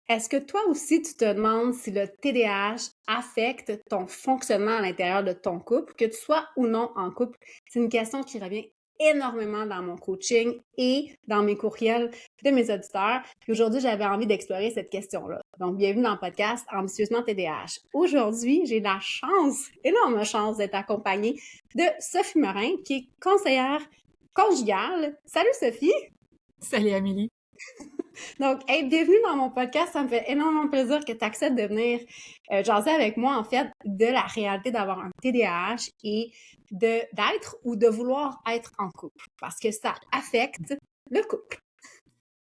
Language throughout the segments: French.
Est-ce que toi aussi, tu te demandes si le TDAH affecte ton fonctionnement à l'intérieur de ton couple, que tu sois ou non en couple? C'est une question qui revient énormément dans mon coaching et dans mes courriels de mes auditeurs. Puis aujourd'hui, j'avais envie d'explorer cette question-là. Donc, bienvenue dans le podcast Ambitieusement TDAH. Aujourd'hui, j'ai la chance, énorme chance, d'être accompagnée de Sophie Morin, qui est conseillère conjugale. Salut Sophie! Salut Amélie. Donc, hey, bienvenue dans mon podcast. Ça me fait énormément plaisir que tu acceptes de venir jaser avec moi, en fait, de la réalité d'avoir un TDAH et d'être ou de vouloir être en couple parce que ça affecte le couple.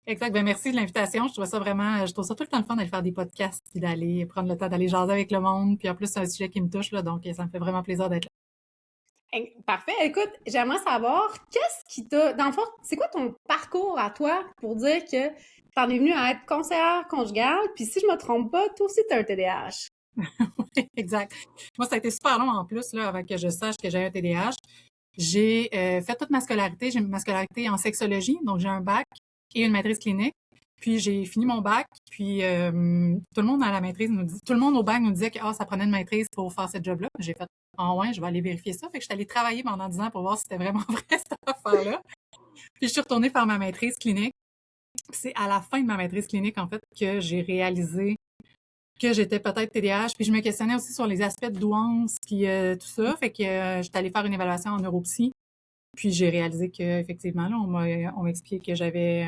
Exact. Ben merci de l'invitation. Je trouve ça tout le temps le fun d'aller faire des podcasts puis d'aller prendre le temps d'aller jaser avec le monde. Puis en plus, c'est un sujet qui me touche, là, donc ça me fait vraiment plaisir d'être là. Parfait. Écoute, j'aimerais savoir qu'est-ce qui t'a... Dans le fond, c'est quoi ton parcours à toi pour dire que t'en es venu à être conseillère conjugale, puis si je me trompe pas, toi aussi t'as un TDAH. Exact. Moi, ça a été super long en plus, là, avant que je sache que j'ai un TDAH. J'ai fait toute ma scolarité. J'ai ma scolarité en sexologie, donc j'ai un bac et une maîtrise clinique. Puis j'ai fini mon bac, puis tout le monde à la maîtrise tout le monde au bac nous disait que ça prenait une maîtrise pour faire ce job-là. J'ai fait ouais, je vais aller vérifier ça. Fait que je suis allée travailler pendant 10 ans pour voir si c'était vraiment vrai cette affaire-là. Puis je suis retournée faire ma maîtrise clinique. Puis c'est à la fin de ma maîtrise clinique, en fait, que j'ai réalisé que j'étais peut-être TDAH. Puis je me questionnais aussi sur les aspects de douance, puis tout ça. Fait que j'étais allée faire une évaluation en neuropsy. Puis j'ai réalisé que effectivement, là, on m'a expliqué que j'avais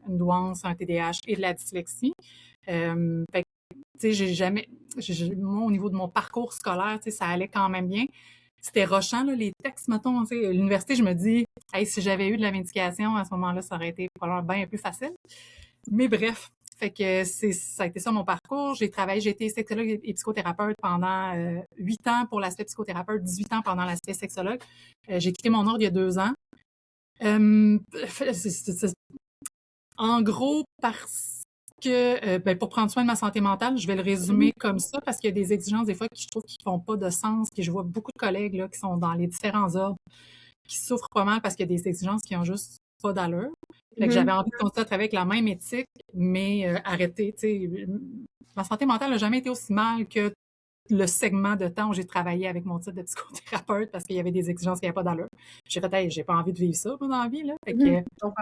une douance, un TDAH et de la dyslexie. Fait que, tu sais, moi, au niveau de mon parcours scolaire, tu sais, ça allait quand même bien. C'était rochant, là, les textes, mettons, tu sais, à l'université, je me dis, hey, si j'avais eu de la médication, à ce moment-là, ça aurait été probablement bien plus facile. Mais bref, fait que ça a été ça mon parcours. J'ai été sexologue et psychothérapeute pendant 8 ans pour l'aspect psychothérapeute, 18 ans pendant l'aspect sexologue. J'ai quitté mon ordre il y a 2 ans. Euh, en gros, parce que pour prendre soin de ma santé mentale, je vais le résumer comme ça, parce qu'il y a des exigences des fois qui je trouve qui font pas de sens, puis je vois beaucoup de collègues là, qui sont dans les différents ordres, qui souffrent pas mal parce qu'il y a des exigences qui ont juste pas d'allure. Fait que j'avais envie de continuer à travailler avec la même éthique, mais arrêter, tu sais. Ma santé mentale n'a jamais été aussi mal que le segment de temps où j'ai travaillé avec mon titre de psychothérapeute parce qu'il y avait des exigences qui n'avaient pas d'allure. J'ai fait, hey, j'ai pas envie de vivre ça dans la vie, là. Fait que j'ai mis ça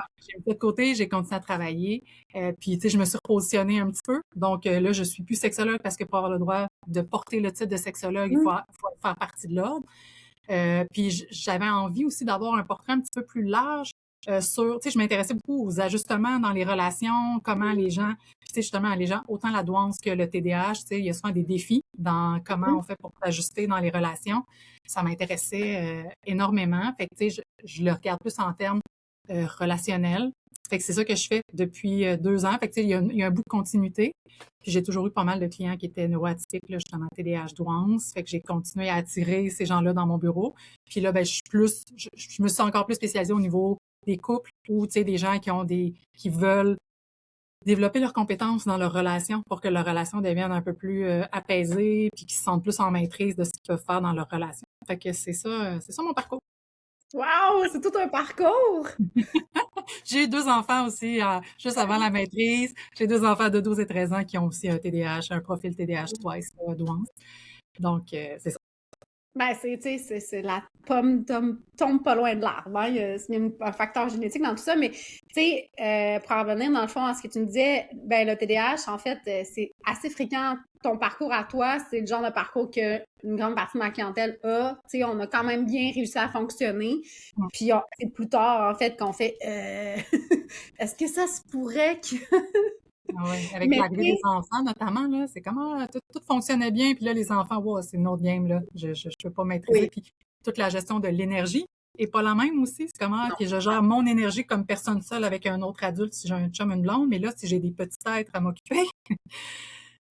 de côté, j'ai continué à travailler. Puis, tu sais, je me suis repositionnée un petit peu. Donc, là, je suis plus sexologue parce que pour avoir le droit de porter le titre de sexologue, il faut faire partie de l'ordre. Puis j'avais envie aussi d'avoir un portrait un petit peu plus large sur, tu sais, je m'intéressais beaucoup aux ajustements dans les relations, comment les gens, puis tu sais, justement, les gens, autant la douance que le TDAH, tu sais, il y a souvent des défis dans comment on fait pour s'ajuster dans les relations. Ça m'intéressait énormément. Fait que, tu sais, je le regarde plus en termes relationnels. Fait que c'est ça que je fais depuis 2 ans. Fait que, tu sais, il y a un bout de continuité. Puis j'ai toujours eu pas mal de clients qui étaient neuroatypiques, là, justement, TDAH, douance. Fait que j'ai continué à attirer ces gens-là dans mon bureau. Puis là, ben, je me suis encore plus spécialisée au niveau des couples ou, tu sais, des gens qui veulent développer leurs compétences dans leur relation pour que leur relation devienne un peu plus apaisée puis qu'ils se sentent plus en maîtrise de ce qu'ils peuvent faire dans leur relation. Fait que c'est ça mon parcours. Wow! C'est tout un parcours! J'ai eu 2 enfants aussi, juste avant la maîtrise. J'ai 2 enfants de 12 et 13 ans qui ont aussi un TDAH, un profil TDAH twice douance. Donc, c'est ça. Ben, tu sais, c'est la pomme tombe pas loin de l'arbre, hein. Il y a un facteur génétique dans tout ça, mais, tu sais, pour en revenir, dans le fond, à ce que tu me disais, ben, le TDAH, en fait, c'est assez fréquent. Ton parcours à toi, c'est le genre de parcours que une grande partie de ma clientèle a. Tu sais, on a quand même bien réussi à fonctionner. Puis, c'est plus tard, en fait, qu'on fait, est-ce que ça se pourrait que... Ah ouais, avec Mais, l'arrivée des enfants notamment, là, c'est comment tout fonctionnait bien, puis là, les enfants, wow, c'est une autre game, là. Je peux pas maîtriser. oui. Puis toute la gestion de l'énergie est pas la même aussi. C'est comment que je gère mon énergie comme personne seule avec un autre adulte si j'ai un chum, une blonde, mais là, si j'ai des petits êtres à m'occuper,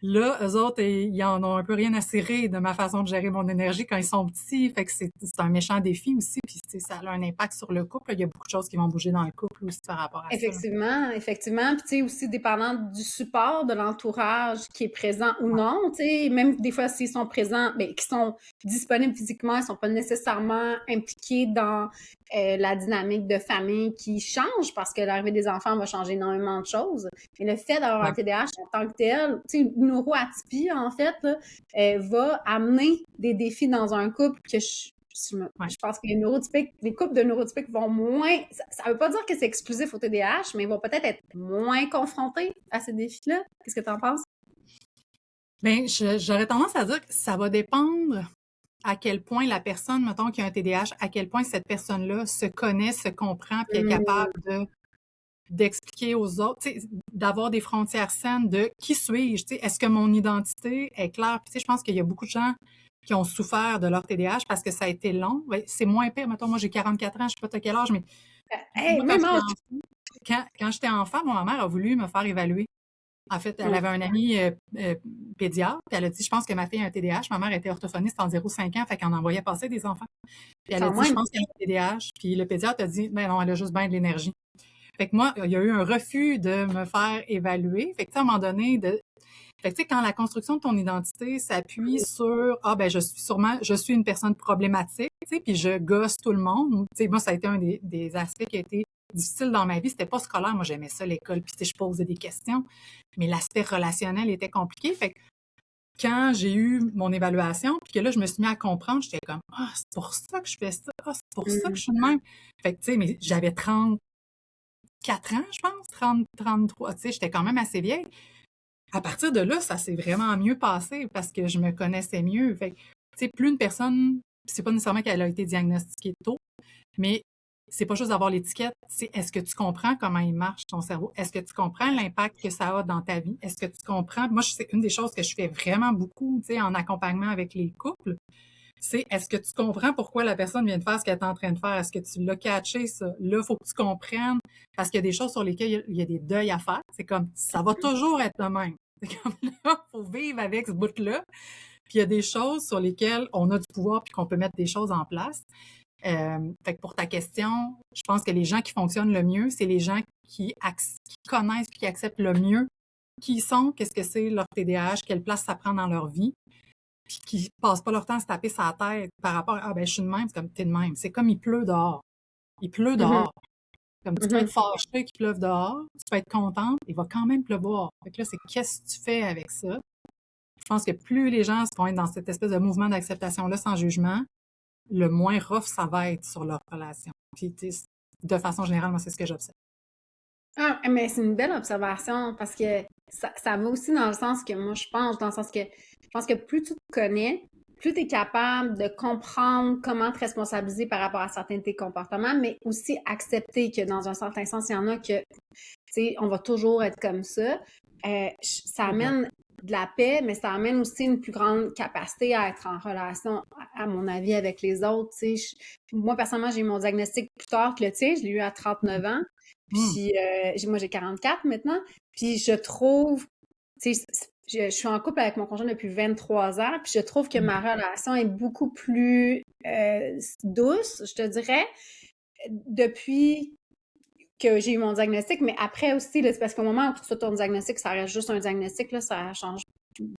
là, eux autres, ils en ont un peu rien à cirer de ma façon de gérer mon énergie quand ils sont petits. Fait que c'est un méchant défi aussi. Puis, tu sais, ça a un impact sur le couple. Il y a beaucoup de choses qui vont bouger dans le couple aussi par rapport à ça, là. Effectivement, effectivement. Puis, tu sais, aussi dépendant du support de l'entourage qui est présent ou non, tu sais, même des fois, s'ils sont présents, bien, qui sont disponibles physiquement, ils sont pas nécessairement impliqués dans la dynamique de famille qui change parce que l'arrivée des enfants va changer énormément de choses. Mais le fait d'avoir un Ouais. TDAH en tant que tel, tu sais, une neuroatypie, en fait, là, va amener des défis dans un couple que Ouais. je pense que les couples de neurotypiques vont moins, ça veut pas dire que c'est exclusif au TDAH, mais ils vont peut-être être moins confrontés à ces défis-là. Qu'est-ce que tu en penses? Ben, j'aurais tendance à dire que ça va dépendre à quel point la personne, mettons, qui a un TDAH, à quel point cette personne-là se connaît, se comprend, puis est capable d'expliquer aux autres, tu sais, d'avoir des frontières saines de qui suis-je, tu sais, est-ce que mon identité est claire? Puis, tu sais, je pense qu'il y a beaucoup de gens qui ont souffert de leur TDAH parce que ça a été long. Ben, c'est moins pire. Mettons, moi, j'ai 44 ans, je sais pas à quel âge, mais Hey, moi, quand même j'étais âge. enfant, quand j'étais enfant, ma mère a voulu me faire évaluer. En fait, elle avait un ami pédiatre, puis elle a dit, je pense que ma fille a un TDAH. Ma mère était orthophoniste en 0,5 ans, fait qu'on envoyait passer des enfants. Puis elle a Quand dit, je même. pense qu'elle a un TDAH. Puis le pédiatre a dit, ben non, elle a juste bien de l'énergie. Fait que moi, il y a eu un refus de me faire évaluer. Fait que, tu sais, à un moment donné, fait que, tu sais, quand la construction de ton identité s'appuie sur, ah, ben, je suis une personne problématique, tu sais, puis je gosse tout le monde. Tu sais, moi, ça a été un des aspects qui a été difficile dans ma vie. C'était pas scolaire. Moi, j'aimais ça, l'école, puis tu sais, je posais des questions. Mais l'aspect relationnel était compliqué. Fait que quand j'ai eu mon évaluation, puis que là, je me suis mis à comprendre, j'étais comme, ah, c'est pour ça que je fais ça. Ah, c'est pour ça que je suis de même. Fait que, tu sais, mais j'avais 34 ans, je pense, 30, 33. Tu sais, j'étais quand même assez vieille. À partir de là, ça s'est vraiment mieux passé parce que je me connaissais mieux. Fait que, tu sais, plus une personne, c'est pas nécessairement qu'elle a été diagnostiquée tôt, mais c'est pas juste d'avoir l'étiquette, c'est est-ce que tu comprends comment il marche ton cerveau? Est-ce que tu comprends l'impact que ça a dans ta vie? Est-ce que tu comprends? Moi, c'est une des choses que je fais vraiment beaucoup, tu sais, en accompagnement avec les couples. C'est est-ce que tu comprends pourquoi la personne vient de faire ce qu'elle est en train de faire? Est-ce que tu l'as catché, ça? Là, il faut que tu comprennes. Parce qu'il y a des choses sur lesquelles il y a des deuils à faire. C'est comme, ça va toujours être le même. C'est comme là, faut vivre avec ce bout-là. Puis il y a des choses sur lesquelles on a du pouvoir puis qu'on peut mettre des choses en place. Fait que pour ta question, je pense que les gens qui fonctionnent le mieux, c'est les gens qui connaissent puis qui acceptent le mieux qui ils sont, qu'est-ce que c'est leur TDAH, quelle place ça prend dans leur vie, puis qui passent pas leur temps à se taper sa tête par rapport à, ah ben je suis de même, c'est comme t'es de même. C'est comme il pleut dehors. Il pleut Mhm, dehors. Comme tu peux être mhm. fâché qu'il pleuve dehors, tu peux être contente, il va quand même pleuvoir. Fait que là, c'est qu'est-ce que tu fais avec ça? Je pense que plus les gens vont être dans cette espèce de mouvement d'acceptation-là sans jugement, le moins rough ça va être sur leur relation. Puis, de façon générale, moi, c'est ce que j'observe. Ah, mais c'est une belle observation parce que ça va aussi dans le sens que moi je pense, dans le sens que je pense que plus tu te connais, plus tu es capable de comprendre comment te responsabiliser par rapport à certains de tes comportements, mais aussi accepter que dans un certain sens, il y en a que, tu sais, on va toujours être comme ça. Ça Exact. amène de la paix, mais ça amène aussi une plus grande capacité à être en relation, à mon avis, avec les autres. Tu sais, moi, personnellement, j'ai eu mon diagnostic plus tard que le tien, je l'ai eu à 39 ans. Hum, Puis moi, j'ai 44 maintenant. Puis je trouve, tu sais, je suis en couple avec mon conjoint depuis 23 ans. Puis je trouve que hum, ma relation est beaucoup plus douce, je te dirais, depuis que j'ai eu mon diagnostic. Mais après aussi, là, c'est parce qu'au moment où tu reçois ton diagnostic, ça reste juste un diagnostic, là, ça change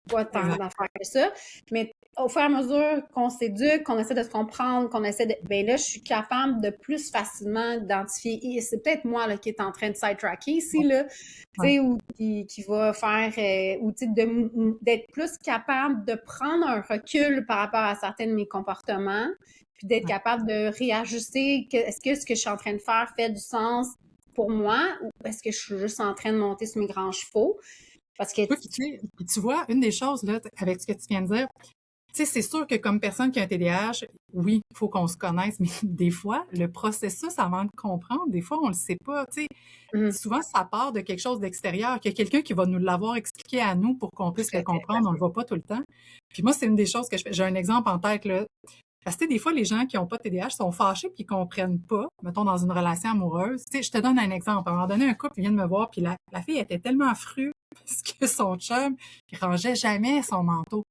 pas tant exact. d'affaires que ça. Mais au fur et à mesure qu'on s'éduque, qu'on essaie de se comprendre, qu'on essaie de. Ben là, je suis capable de plus facilement identifier. Et c'est peut-être moi là, qui est en train de side-tracker ici, Ouais, là, tu ouais, sais, ou qui va faire. Ou tu sais, d'être plus capable de prendre un recul par rapport à certains de mes comportements, puis d'être ouais. capable de réajuster. Est-ce que ce que je suis en train de faire fait du sens pour moi ou est-ce que je suis juste en train de monter sur mes grands chevaux? Parce que Oui, puis tu vois, une des choses, là, avec ce que tu viens de dire, tu sais, c'est sûr que comme personne qui a un TDAH, oui, il faut qu'on se connaisse, mais des fois, le processus avant de comprendre, des fois, on le sait pas, tu sais. Mhm. Souvent, ça part de quelque chose d'extérieur, qu'il y a quelqu'un qui va nous l'avoir expliqué à nous pour qu'on Tout puisse le à fait. comprendre, on le voit pas tout le temps. Puis moi, c'est une des choses que je fais. J'ai un exemple en tête, là. Parce que tu sais, des fois, les gens qui ont pas de TDAH sont fâchés puis ils comprennent pas, mettons, dans une relation amoureuse. Tu sais, je te donne un exemple. À un moment donné, un couple vient de me voir puis la fille était tellement frue parce que son chum, il rangeait jamais son manteau.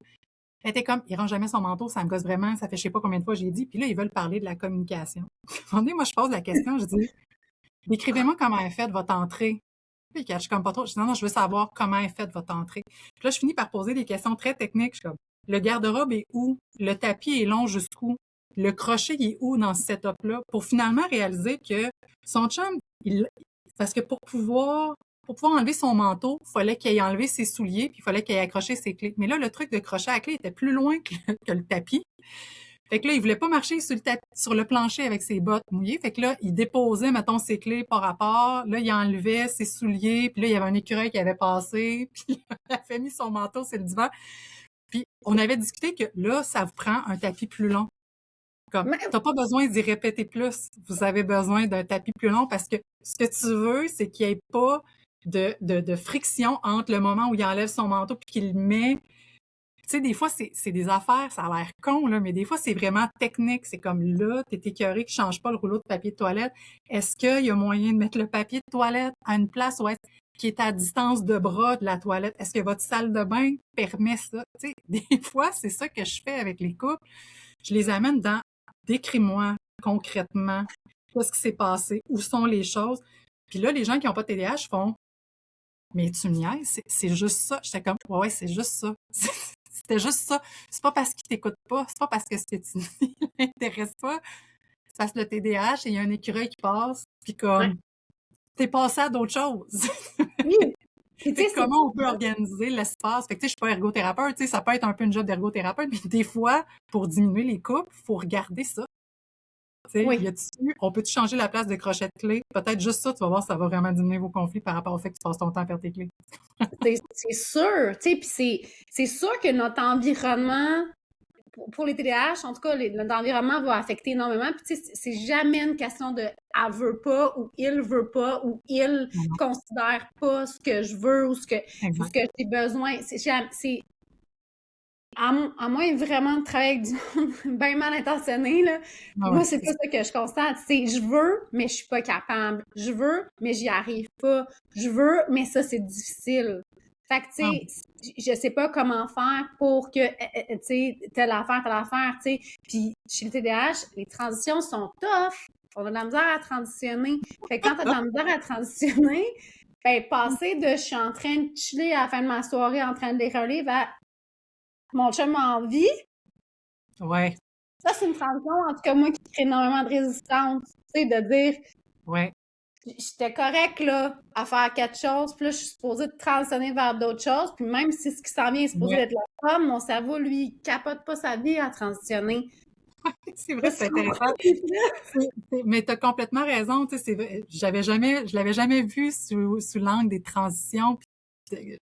Elle était comme, il range jamais son manteau, ça me gosse vraiment, ça fait je sais pas combien de fois j'ai dit. Puis là, ils veulent parler de la communication. À un moment donné, moi, je pose la question, je dis, décrivez-moi comment est faite votre entrée. Puis il catch comme pas trop. Je dis, non, non, je veux savoir comment est faite votre entrée. Puis là, je finis par poser des questions très techniques. Je suis comme, le garde-robe est où? Le tapis est long jusqu'où? le crochet, il est où dans ce setup-là? Pour finalement réaliser que son chum, parce que pour pouvoir enlever son manteau, il fallait qu'il ait enlevé ses souliers, puis il fallait qu'il ait accroché ses clés. Mais là, le truc de crochet à clé était plus loin que le tapis. Fait que là, il voulait pas marcher sur le plancher avec ses bottes mouillées. Fait que là, il déposait, mettons, ses clés par rapport. Là, il enlevait ses souliers. Puis là, il y avait un écureuil qui avait passé. Puis là, il avait mis son manteau sur le divan. Puis on avait discuté que là, ça vous prend un tapis plus long. Comme, Mais, t'as pas besoin d'y répéter plus. Vous avez besoin d'un tapis plus long parce que ce que tu veux, c'est qu'il n'y ait pas de friction entre le moment où il enlève son manteau puis qu'il le met. Tu sais, des fois, c'est des affaires, ça a l'air con, là, mais des fois, c'est vraiment technique. C'est comme là, t'es écœuré qui change pas le rouleau de papier de toilette. Est-ce qu'il y a moyen de mettre le papier de toilette à une place qui est à distance de bras de la toilette? Est-ce que votre salle de bain permet ça? Tu sais, des fois, c'est ça que je fais avec les couples. Je les amène dans décris-moi concrètement qu'est-ce qui s'est passé, où sont les choses. Puis là, les gens qui n'ont pas de TDAH font mais tu me niaises, c'est juste ça. J'étais comme ouais, c'est juste ça. C'était juste ça. C'est pas parce qu'il t'écoute pas, c'est pas parce que ce que tu dis l'intéresse pas. C'est parce que le TDAH, et il y a un écureuil qui passe, puis ouais. comme t'es passé à d'autres choses. Oui. Puis, tu sais, Comment on peut organiser l'espace? Fait que, tu sais, je suis pas ergothérapeute, tu sais, ça peut être un peu une job d'ergothérapeute, mais des fois, pour diminuer les coupes, il faut regarder ça. Tu sais, oui. on peut-tu changer la place de crochet de clé? Peut-être juste ça, tu vas voir, ça va vraiment diminuer vos conflits par rapport au fait que tu passes ton temps à perdre tes clés. C'est sûr, tu sais, puis c'est sûr que notre environnement, pour les TDAH, en tout cas, notre environnement va affecter énormément. Puis, tu sais, c'est jamais une question de elle veut pas ou il veut pas ou il Non, considère pas ce que je veux ou ce que exact. j'ai besoin. À moins vraiment de travailler avec du monde bien mal intentionné, là, Ah ouais, moi, c'est pas ça que je constate. C'est je veux, mais je suis pas capable. Je veux, mais j'y arrive pas. Je veux, mais ça, c'est difficile. Fait que, ah tu sais, je sais pas comment faire pour que, tu sais, telle affaire, tu sais. Puis, chez le TDAH, les transitions sont tough. On a de la misère à transitionner. Fait que quand t'as de la misère à transitionner, ben, passer de je suis en train de chiller à la fin de ma soirée en train de lire un livre à mon chum a envie, ouais, ça, c'est une transition, en tout cas, moi, qui crée énormément de résistance. Tu sais, de dire, ouais, j'étais correct, là, à faire quelque chose, puis là, je suis supposée de transitionner vers d'autres choses, puis même si ce qui s'en vient est supposé ouais. être la femme, mon cerveau, lui, il capote pas sa vie à transitionner. C'est vrai, Là, c'est tu comprends intéressant. ce que je veux dire? Mais tu as complètement raison. Tu sais, je l'avais jamais vu sous l'angle des transitions.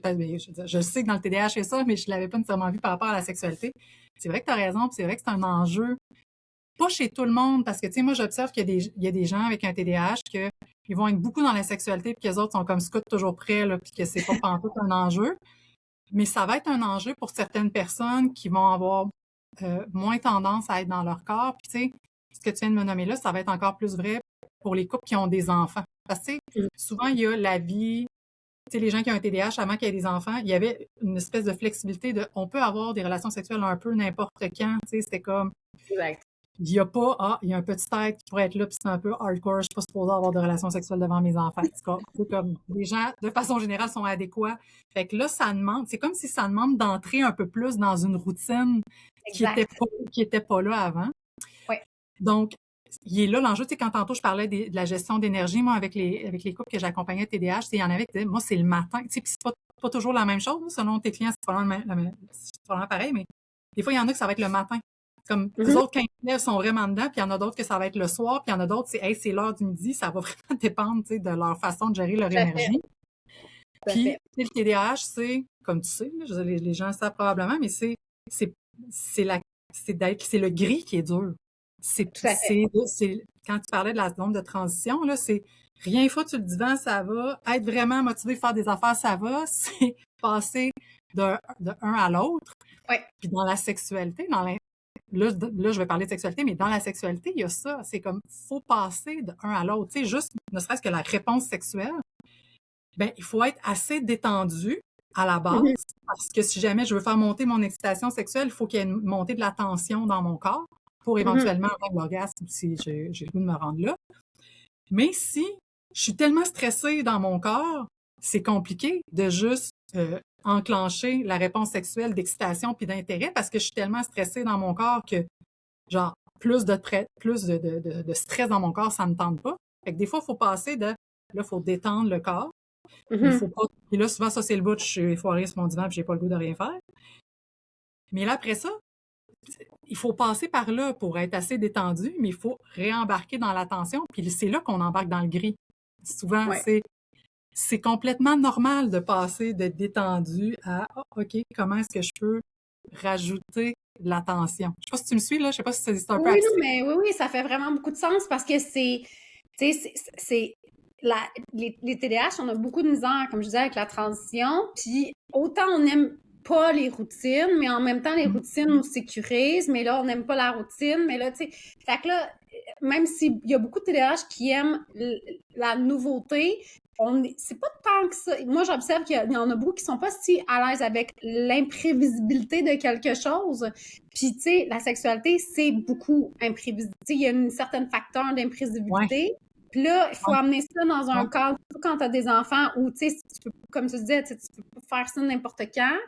Ben, je sais que dans le TDAH, c'est ça, mais je l'avais pas nécessairement vu par rapport à la sexualité. C'est vrai que tu as raison, puis c'est vrai que c'est un enjeu. Pas chez tout le monde, parce que, tu sais, moi, j'observe il y a des gens avec un TDAH que ils vont être beaucoup dans la sexualité, puis que les autres sont comme scouts toujours prêts, là, puis que c'est pas pantoute un enjeu. Mais ça va être un enjeu pour certaines personnes qui vont avoir moins tendance à être dans leur corps. Puis, tu sais, ce que tu viens de me nommer là, ça va être encore plus vrai pour les couples qui ont des enfants. Parce que, tu sais, souvent, il y a la vie, tu sais, les gens qui ont un TDAH avant qu'il y ait des enfants, il y avait une espèce de flexibilité de, on peut avoir des relations sexuelles un peu n'importe quand, tu sais, c'était comme, Exact. il y a pas, il y a un petit être qui pourrait être là, puis c'est un peu hardcore, je suis pas supposée avoir de relations sexuelles devant mes enfants. C'est comme, les gens, de façon générale, sont adéquats. Fait que là, ça demande, c'est comme si ça demande d'entrer un peu plus dans une routine Exact. qui était pas là avant. Ouais. Donc, il est là l'enjeu, tu sais, quand tantôt je parlais de la gestion d'énergie, moi, avec les couples que j'accompagnais TDAH, il y en avait qui disaient, moi, c'est le matin, tu sais, puis c'est pas toujours la même chose, selon tes clients, c'est pas vraiment pareil, mais des fois, il y en a que ça va être le matin. Comme, eux autres, quand ils se lèvent, sont vraiment dedans, puis il y en a d'autres que ça va être le soir, puis il y en a d'autres, c'est, hey, c'est l'heure du midi, ça va vraiment dépendre, tu sais, de leur façon de gérer leur Tout à fait. énergie. Tout à Puis, fait. tu sais, le TDAH, c'est, comme tu sais, je veux dire, les gens le savent probablement, mais c'est, c'est la, c'est le gris qui est dur. Tout à fait. Quand tu parlais de la zone de transition, là, c'est rien foutre sur le divan, ça va. Être vraiment motivé à faire des affaires, ça va. C'est passer de un à l'autre. Ouais. Puis dans la sexualité, là, je vais parler de sexualité, mais dans la sexualité, il y a ça. C'est comme, faut passer de un à l'autre. Tu sais, juste, ne serait-ce que la réponse sexuelle, ben, il faut être assez détendu à la base, Mhm. parce que si jamais je veux faire monter mon excitation sexuelle, il faut qu'il y ait une montée de la tension dans mon corps pour Mhm. éventuellement avoir l'orgasme si j'ai le goût de me rendre là. Mais si je suis tellement stressée dans mon corps, c'est compliqué de juste enclencher la réponse sexuelle d'excitation puis d'intérêt parce que je suis tellement stressée dans mon corps que, genre, plus de stress dans mon corps, ça me tente pas. Fait que des fois, il faut passer de, là, il faut détendre le corps, mais il faut pas, et là, souvent, ça, c'est le bout, je suis foirée sur mon divan puis j'ai pas le goût de rien faire. Mais là, après ça, il faut passer par là pour être assez détendu, mais il faut réembarquer dans l'attention, puis c'est là qu'on embarque dans le gris. Souvent, Ouais. c'est complètement normal de passer d'être détendu à OK, comment est-ce que je peux rajouter de l'attention? Je sais pas si tu me suis là, je sais pas si c'est un peu Oui, non, abstrait. mais oui, ça fait vraiment beaucoup de sens parce que tu sais, les TDAH, on a beaucoup de misère, comme je disais, avec la transition. Puis autant on n'aime pas les routines, mais en même temps, les routines nous sécurisent. Mais là, on n'aime pas la routine. Mais là, tu sais, fait que là, même s'il y a beaucoup de TDAH qui aiment la nouveauté, c'est pas tant que ça. Moi, j'observe qu'il y en a beaucoup qui sont pas si à l'aise avec l'imprévisibilité de quelque chose. Puis, tu sais, la sexualité, c'est beaucoup imprévisible. Il y a une certaine facteur Ouais, d'imprévisibilité. Puis là, il faut ouais, amener ça dans un ouais, cadre, surtout quand tu as des enfants où, tu sais, comme tu disais, tu peux pas faire ça n'importe quand.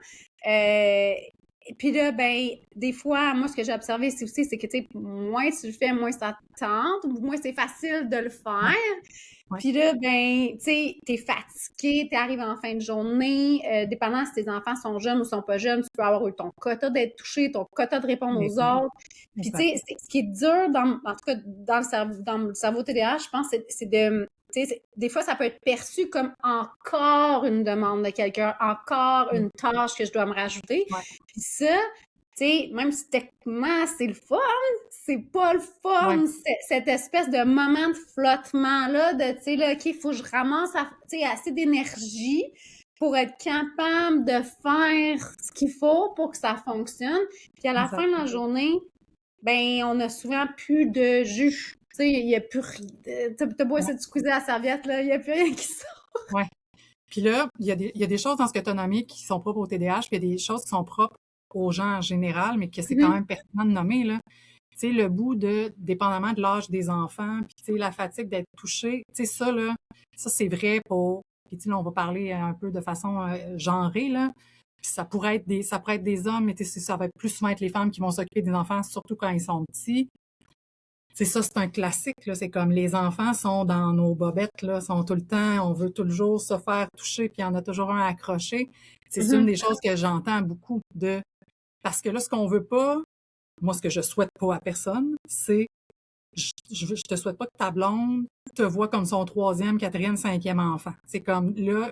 Et puis là, ben, des fois, moi, ce que j'ai observé, c'est aussi, c'est que, tu sais, moins tu le fais, moins ça tente, ou moins c'est facile de le faire. ouais, ouais, Puis là, ben, tu sais, t'es fatigué, t'es arrivé en fin de journée, dépendant si tes enfants sont jeunes ou sont pas jeunes, tu peux avoir eu ton quota d'être touché, ton quota de répondre aux exact, autres. Puis, tu exact. sais, ce qui est dur, en tout cas, dans le cerveau TDAH, je pense, c'est de, tu sais, des fois, ça peut être perçu comme encore une demande de quelqu'un, encore Mm, une tâche que je dois me rajouter. ouais, Puis ça, tu sais, même si techniquement, c'est le fun, c'est pas le ouais, fun, cette espèce de moment de flottement-là, de, tu sais, là, OK, il faut que je ramasse, tu sais, assez d'énergie pour être capable de faire ce qu'il faut pour que ça fonctionne. Puis à la fin exact. de la journée, ben, on a souvent plus de jus. Tu sais, il n'y a plus rien. T'as beau Ouais, essayer de squeezer la serviette, là, il n'y a plus rien qui sort. ouais. Puis là, il y a des choses dans ce que tu as nommé qui sont propres au TDAH, puis il y a des choses qui sont propres aux gens en général, mais que c'est quand Mhm. même pertinent de nommer, là. Tu sais, le bout de, dépendamment de l'âge des enfants, puis tu sais, la fatigue d'être touché, tu sais, ça, là, ça, c'est vrai pour, puis tu sais, là, on va parler un peu de façon genrée, là. Puis ça pourrait être des hommes, mais tu sais, ça va plus souvent être les femmes qui vont s'occuper des enfants, surtout quand ils sont petits. C'est ça, c'est un classique, là. C'est comme les enfants sont dans nos bobettes, là, sont tout le temps, on veut toujours se faire toucher, puis il y en a toujours un accroché. C'est une Mhm. des choses que j'entends beaucoup de, parce que là, ce qu'on veut pas, moi, ce que je souhaite pas à personne, c'est, je te souhaite pas que ta blonde te voit comme son troisième, quatrième, cinquième enfant. C'est comme, là,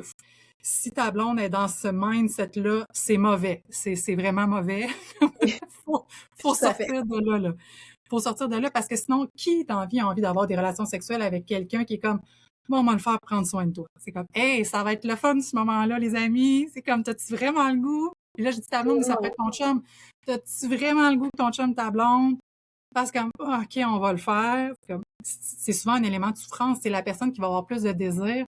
si ta blonde est dans ce mindset-là, c'est mauvais. C'est vraiment mauvais. faut, faut Tout à fait. sortir de là, là. Faut sortir de là parce que sinon, qui dans la vie a envie d'avoir des relations sexuelles avec quelqu'un qui est comme, moi, on va le faire prendre soin de toi. C'est comme, hey, ça va être le fun ce moment-là, les amis. C'est comme, t'as-tu vraiment le goût? Puis là, je dis ta blonde, mais ça peut Non. être ton chum. T'as-tu vraiment le goût que ton chum, ta blonde? Parce que, ah, OK, on va le faire. C'est souvent un élément de souffrance. C'est la personne qui va avoir plus de désir.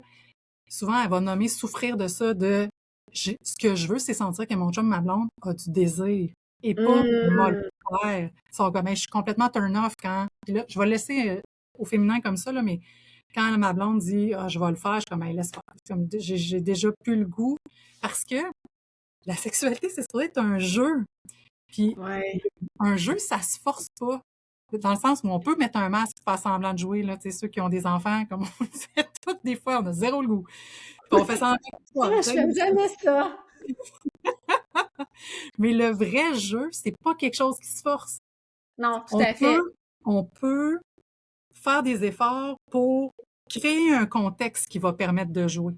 Souvent, elle va nommer souffrir de ça, de ce que je veux, c'est sentir que mon chum, ma blonde, a du désir et pas m'a le Hum. faire. Ils sont comme, hey, je suis complètement turn off quand. Puis là, je vais laisser au féminin comme ça, là, mais quand ma blonde dit, ah, je vais le faire, je suis comme, hey, laisse faire. C'est comme, j'ai déjà plus le goût. Parce que la sexualité, c'est supposé être un jeu. Puis Ouais. un jeu, ça se force pas. Dans le sens où on peut mettre un masque et faire semblant de jouer, là, tu sais, ceux qui ont des enfants, comme on le fait toutes des fois, on a zéro le goût. Puis on fait semblant de Ah, jouer, je tu sais. fais jamais ça. Mais le vrai jeu, c'est pas quelque chose qui se force. Non, tout On à fait. peut, on peut faire des efforts pour créer un contexte qui va permettre de jouer.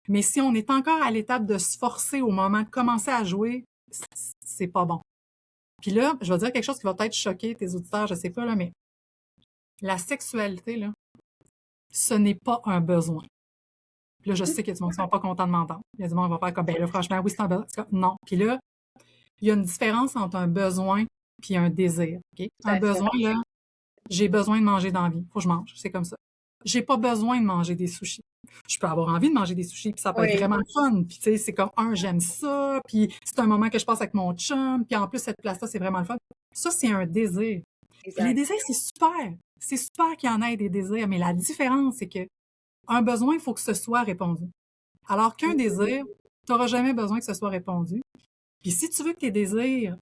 Mais si on est encore à l'étape de se forcer au moment de commencer à jouer, c'est pas bon. Puis là, je vais dire quelque chose qui va peut-être choquer tes auditeurs, je sais pas, là, mais la sexualité, là, ce n'est pas un besoin. Puis là, je sais qu'il y a du monde qui sont pas contents de m'entendre. Il y a du monde qui va faire comme, ben là, franchement, oui, c'est un besoin. Non. Puis là, il y a une différence entre un besoin puis un désir. OK? Tout Un à fait. besoin, là, j'ai besoin de manger dans la vie. Faut que je mange. C'est comme ça. J'ai pas besoin de manger des sushis. Je peux avoir envie de manger des sushis, puis ça peut être Oui, vraiment fun. Puis tu sais, c'est comme, j'aime ça, puis c'est un moment que je passe avec mon chum, puis en plus, cette place-là, c'est vraiment le fun. Ça, c'est un désir. Puis les exact. désirs, c'est super. C'est super qu'il y en ait des désirs, mais la différence, c'est que un besoin, il faut que ce soit répondu. Alors qu'un désir, tu n'auras jamais besoin que ce soit répondu. Puis si tu veux que tes désirs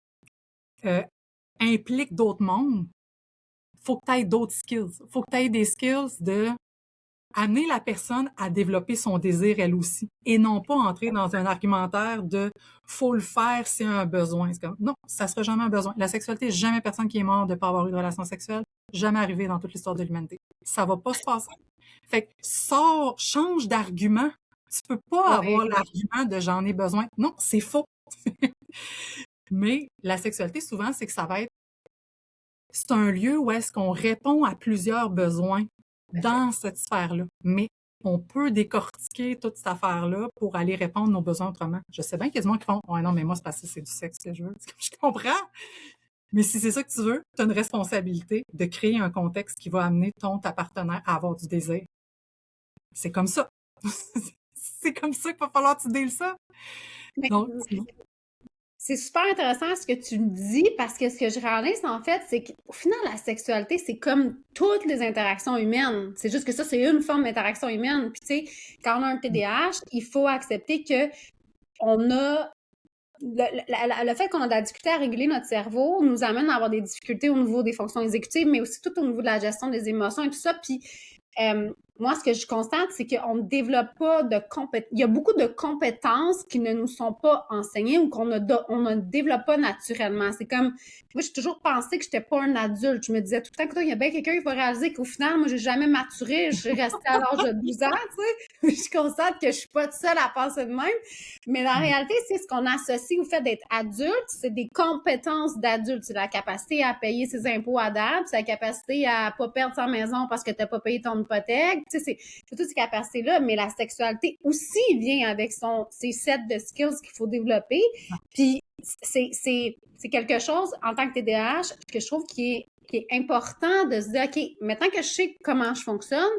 euh, impliquent d'autres mondes, faut que tu aies d'autres skills. Faut que tu aies des skills de amener la personne à développer son désir elle aussi et non pas entrer dans un argumentaire de faut le faire si un besoin. C'est comme non, ça sera jamais un besoin. La sexualité, jamais personne qui est mort de pas avoir eu de relation sexuelle, jamais arrivé dans toute l'histoire de l'humanité. Ça va pas se passer. Fait que sors, change d'argument. Tu peux pas avoir l'argument de j'en ai besoin. Non, c'est faux. Mais la sexualité, souvent, c'est que c'est un lieu où est-ce qu'on répond à plusieurs besoins dans cette sphère-là. Mais on peut décortiquer toute cette affaire-là pour aller répondre à nos besoins autrement. Je sais bien qu'il y a des gens qui font « Ouais, non, mais moi, c'est parce que c'est du sexe que je veux. » Je comprends. Mais si c'est ça que tu veux, tu as une responsabilité de créer un contexte qui va amener ta partenaire à avoir du désir. C'est comme ça. C'est comme ça qu'il va falloir que tu deals ça. Donc, c'est super intéressant ce que tu me dis parce que ce que je réalise en fait, c'est qu'au final, la sexualité, c'est comme toutes les interactions humaines. C'est juste que ça, c'est une forme d'interaction humaine. Puis tu sais, quand on a un TDAH, il faut accepter que on a le fait qu'on a de la difficulté à réguler notre cerveau nous amène à avoir des difficultés au niveau des fonctions exécutives, mais aussi tout au niveau de la gestion des émotions et tout ça. Puis moi, ce que je constate, c'est qu'on ne développe pas de compétences. Il y a beaucoup de compétences qui ne nous sont pas enseignées ou qu'on ne développe pas naturellement. C'est comme, moi, j'ai toujours pensé que je n'étais pas un adulte. Je me disais tout le temps que il y a bien quelqu'un qui va réaliser qu'au final, moi, j'ai jamais maturé. Je suis restée à l'âge de 12 ans, tu sais. Je constate que je suis pas toute seule à penser de même. Mais la réalité, c'est ce qu'on associe au fait d'être adulte, c'est des compétences d'adulte. C'est la capacité à payer ses impôts à date, c'est la capacité à pas perdre sa maison parce que tu n'as pas payé ton hypothèque. Tu sais, c'est toutes ces capacités-là, mais la sexualité aussi vient avec ses sets de skills qu'il faut développer. Puis c'est quelque chose, en tant que TDAH, que je trouve qui est important de se dire, OK, maintenant que je sais comment je fonctionne,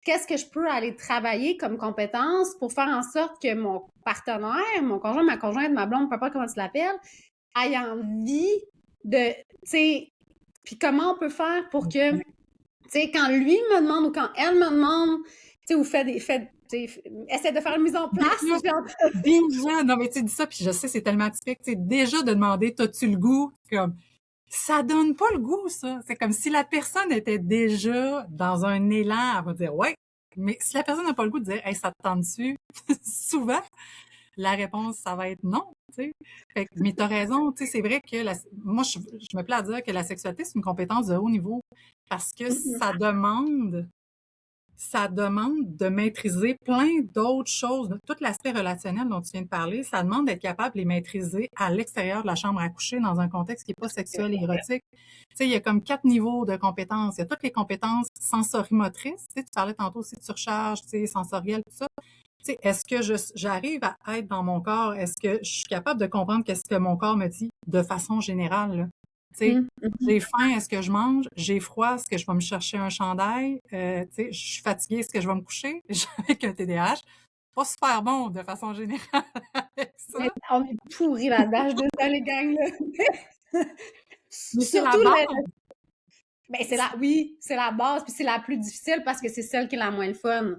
qu'est-ce que je peux aller travailler comme compétence pour faire en sorte que mon partenaire, mon conjoint, ma conjointe, ma blonde, peu importe comment tu l'appelles, ait envie de, tu sais, puis comment on peut faire pour que, tu sais, quand lui me demande ou quand elle me demande, tu sais, ou essaie de faire une mise en place. Déjà, non mais tu dis ça, puis je sais, c'est tellement typique, tu sais, déjà de demander, t'as-tu le goût? Comme, ça donne pas le goût, ça. C'est comme si la personne était déjà dans un élan, elle va dire, ouais. Mais si la personne n'a pas le goût de dire, hey, ça te tente dessus, souvent, la réponse, ça va être non, tu sais. Mais t'as raison, tu sais, c'est vrai que moi, je me plais à dire que la sexualité, c'est une compétence de haut niveau parce que ça demande de maîtriser plein d'autres choses. Tout l'aspect relationnel dont tu viens de parler, ça demande d'être capable de les maîtriser à l'extérieur de la chambre à coucher dans un contexte qui n'est pas sexuel et érotique. Tu sais, il y a comme 4 niveaux de compétences. Il y a toutes les compétences sensorimotrices. Tu sais, tu parlais tantôt aussi de surcharge, tu sais, sensorielle, tout ça. Tu sais, est-ce que j'arrive à être dans mon corps? Est-ce que je suis capable de comprendre qu'est-ce que mon corps me dit de façon générale, là? Tu sais, j'ai faim, est-ce que je mange? J'ai froid, est-ce que je vais me chercher un chandail? Tu sais, je suis fatiguée, est-ce que je vais me coucher? Avec un TDAH, pas super bon de façon générale avec ça. Mais on est pourris là-dedans, je désolée, les gangs, là. Mais c'est la base. Ben, c'est la base, puis c'est la plus difficile parce que c'est celle qui est la moins le fun.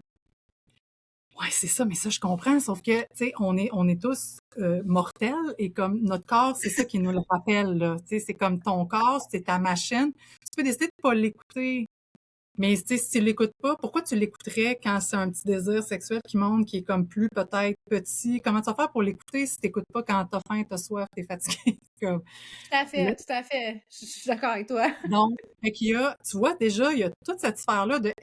Ouais, c'est ça, mais ça, je comprends, sauf que, tu sais, on est tous mortels et comme notre corps, c'est ça qui nous le rappelle, là. Tu sais, c'est comme ton corps, c'est ta machine. Tu peux décider de pas l'écouter, mais tu sais, si tu l'écoutes pas, pourquoi tu l'écouterais quand c'est un petit désir sexuel qui monte, qui est comme plus peut-être petit? Comment tu vas faire pour l'écouter si t'écoutes pas quand t'as faim, t'as soif, t'es fatigué? Comme, Tout à fait, tout à fait. Je suis d'accord avec toi. donc, fait qu'il y a, tu vois, déjà, il y a toute cette sphère-là de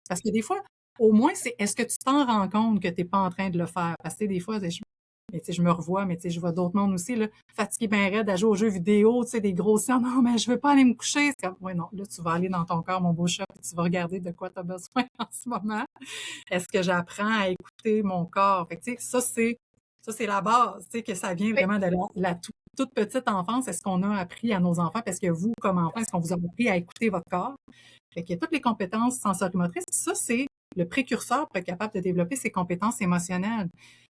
parce que des fois, au moins, c'est est-ce que tu t'en rends compte que t'es pas en train de le faire? Parce que des fois, je me revois, mais tu sais, je vois d'autres mondes aussi, là, fatigués ben raide à jouer aux jeux vidéo, tu sais, des gros siens, non, mais je veux pas aller me coucher. C'est comme, ouais, non, là, tu vas aller dans ton corps, mon beau chat, puis tu vas regarder de quoi tu as besoin en ce moment. Est-ce que j'apprends à écouter mon corps? Fait que, tu sais, ça, c'est la base, tu sais, que ça vient vraiment de la toute petite enfance. Est-ce qu'on a appris à nos enfants? Parce que vous, comme enfant, est-ce qu'on vous a appris à écouter votre corps? Fait qu'il y a toutes les compétences sensorimotrices. Puis ça, c'est le précurseur pour être capable de développer ses compétences émotionnelles.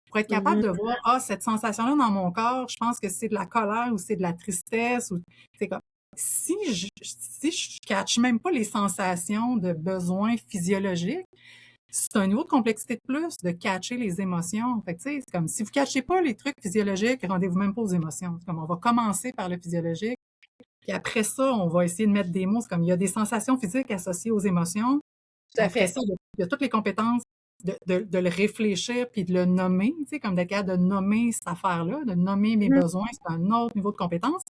Pour être capable de voir, cette sensation-là dans mon corps, je pense que c'est de la colère ou c'est de la tristesse. Ou c'est comme, si je catch même pas les sensations de besoins physiologiques, c'est un niveau de complexité de plus de catcher les émotions. Fait que, tu sais, c'est comme, si vous catchez pas les trucs physiologiques, rendez-vous même pas aux émotions. C'est comme, on va commencer par le physiologique. Puis après ça, on va essayer de mettre des mots. C'est comme il y a des sensations physiques associées aux émotions. Tout à Après fait. ça, il y a toutes les compétences de le réfléchir puis de le nommer, tu sais, comme d'être capable de nommer cette affaire-là, de nommer mes Mhm. besoins, c'est un autre niveau de compétence.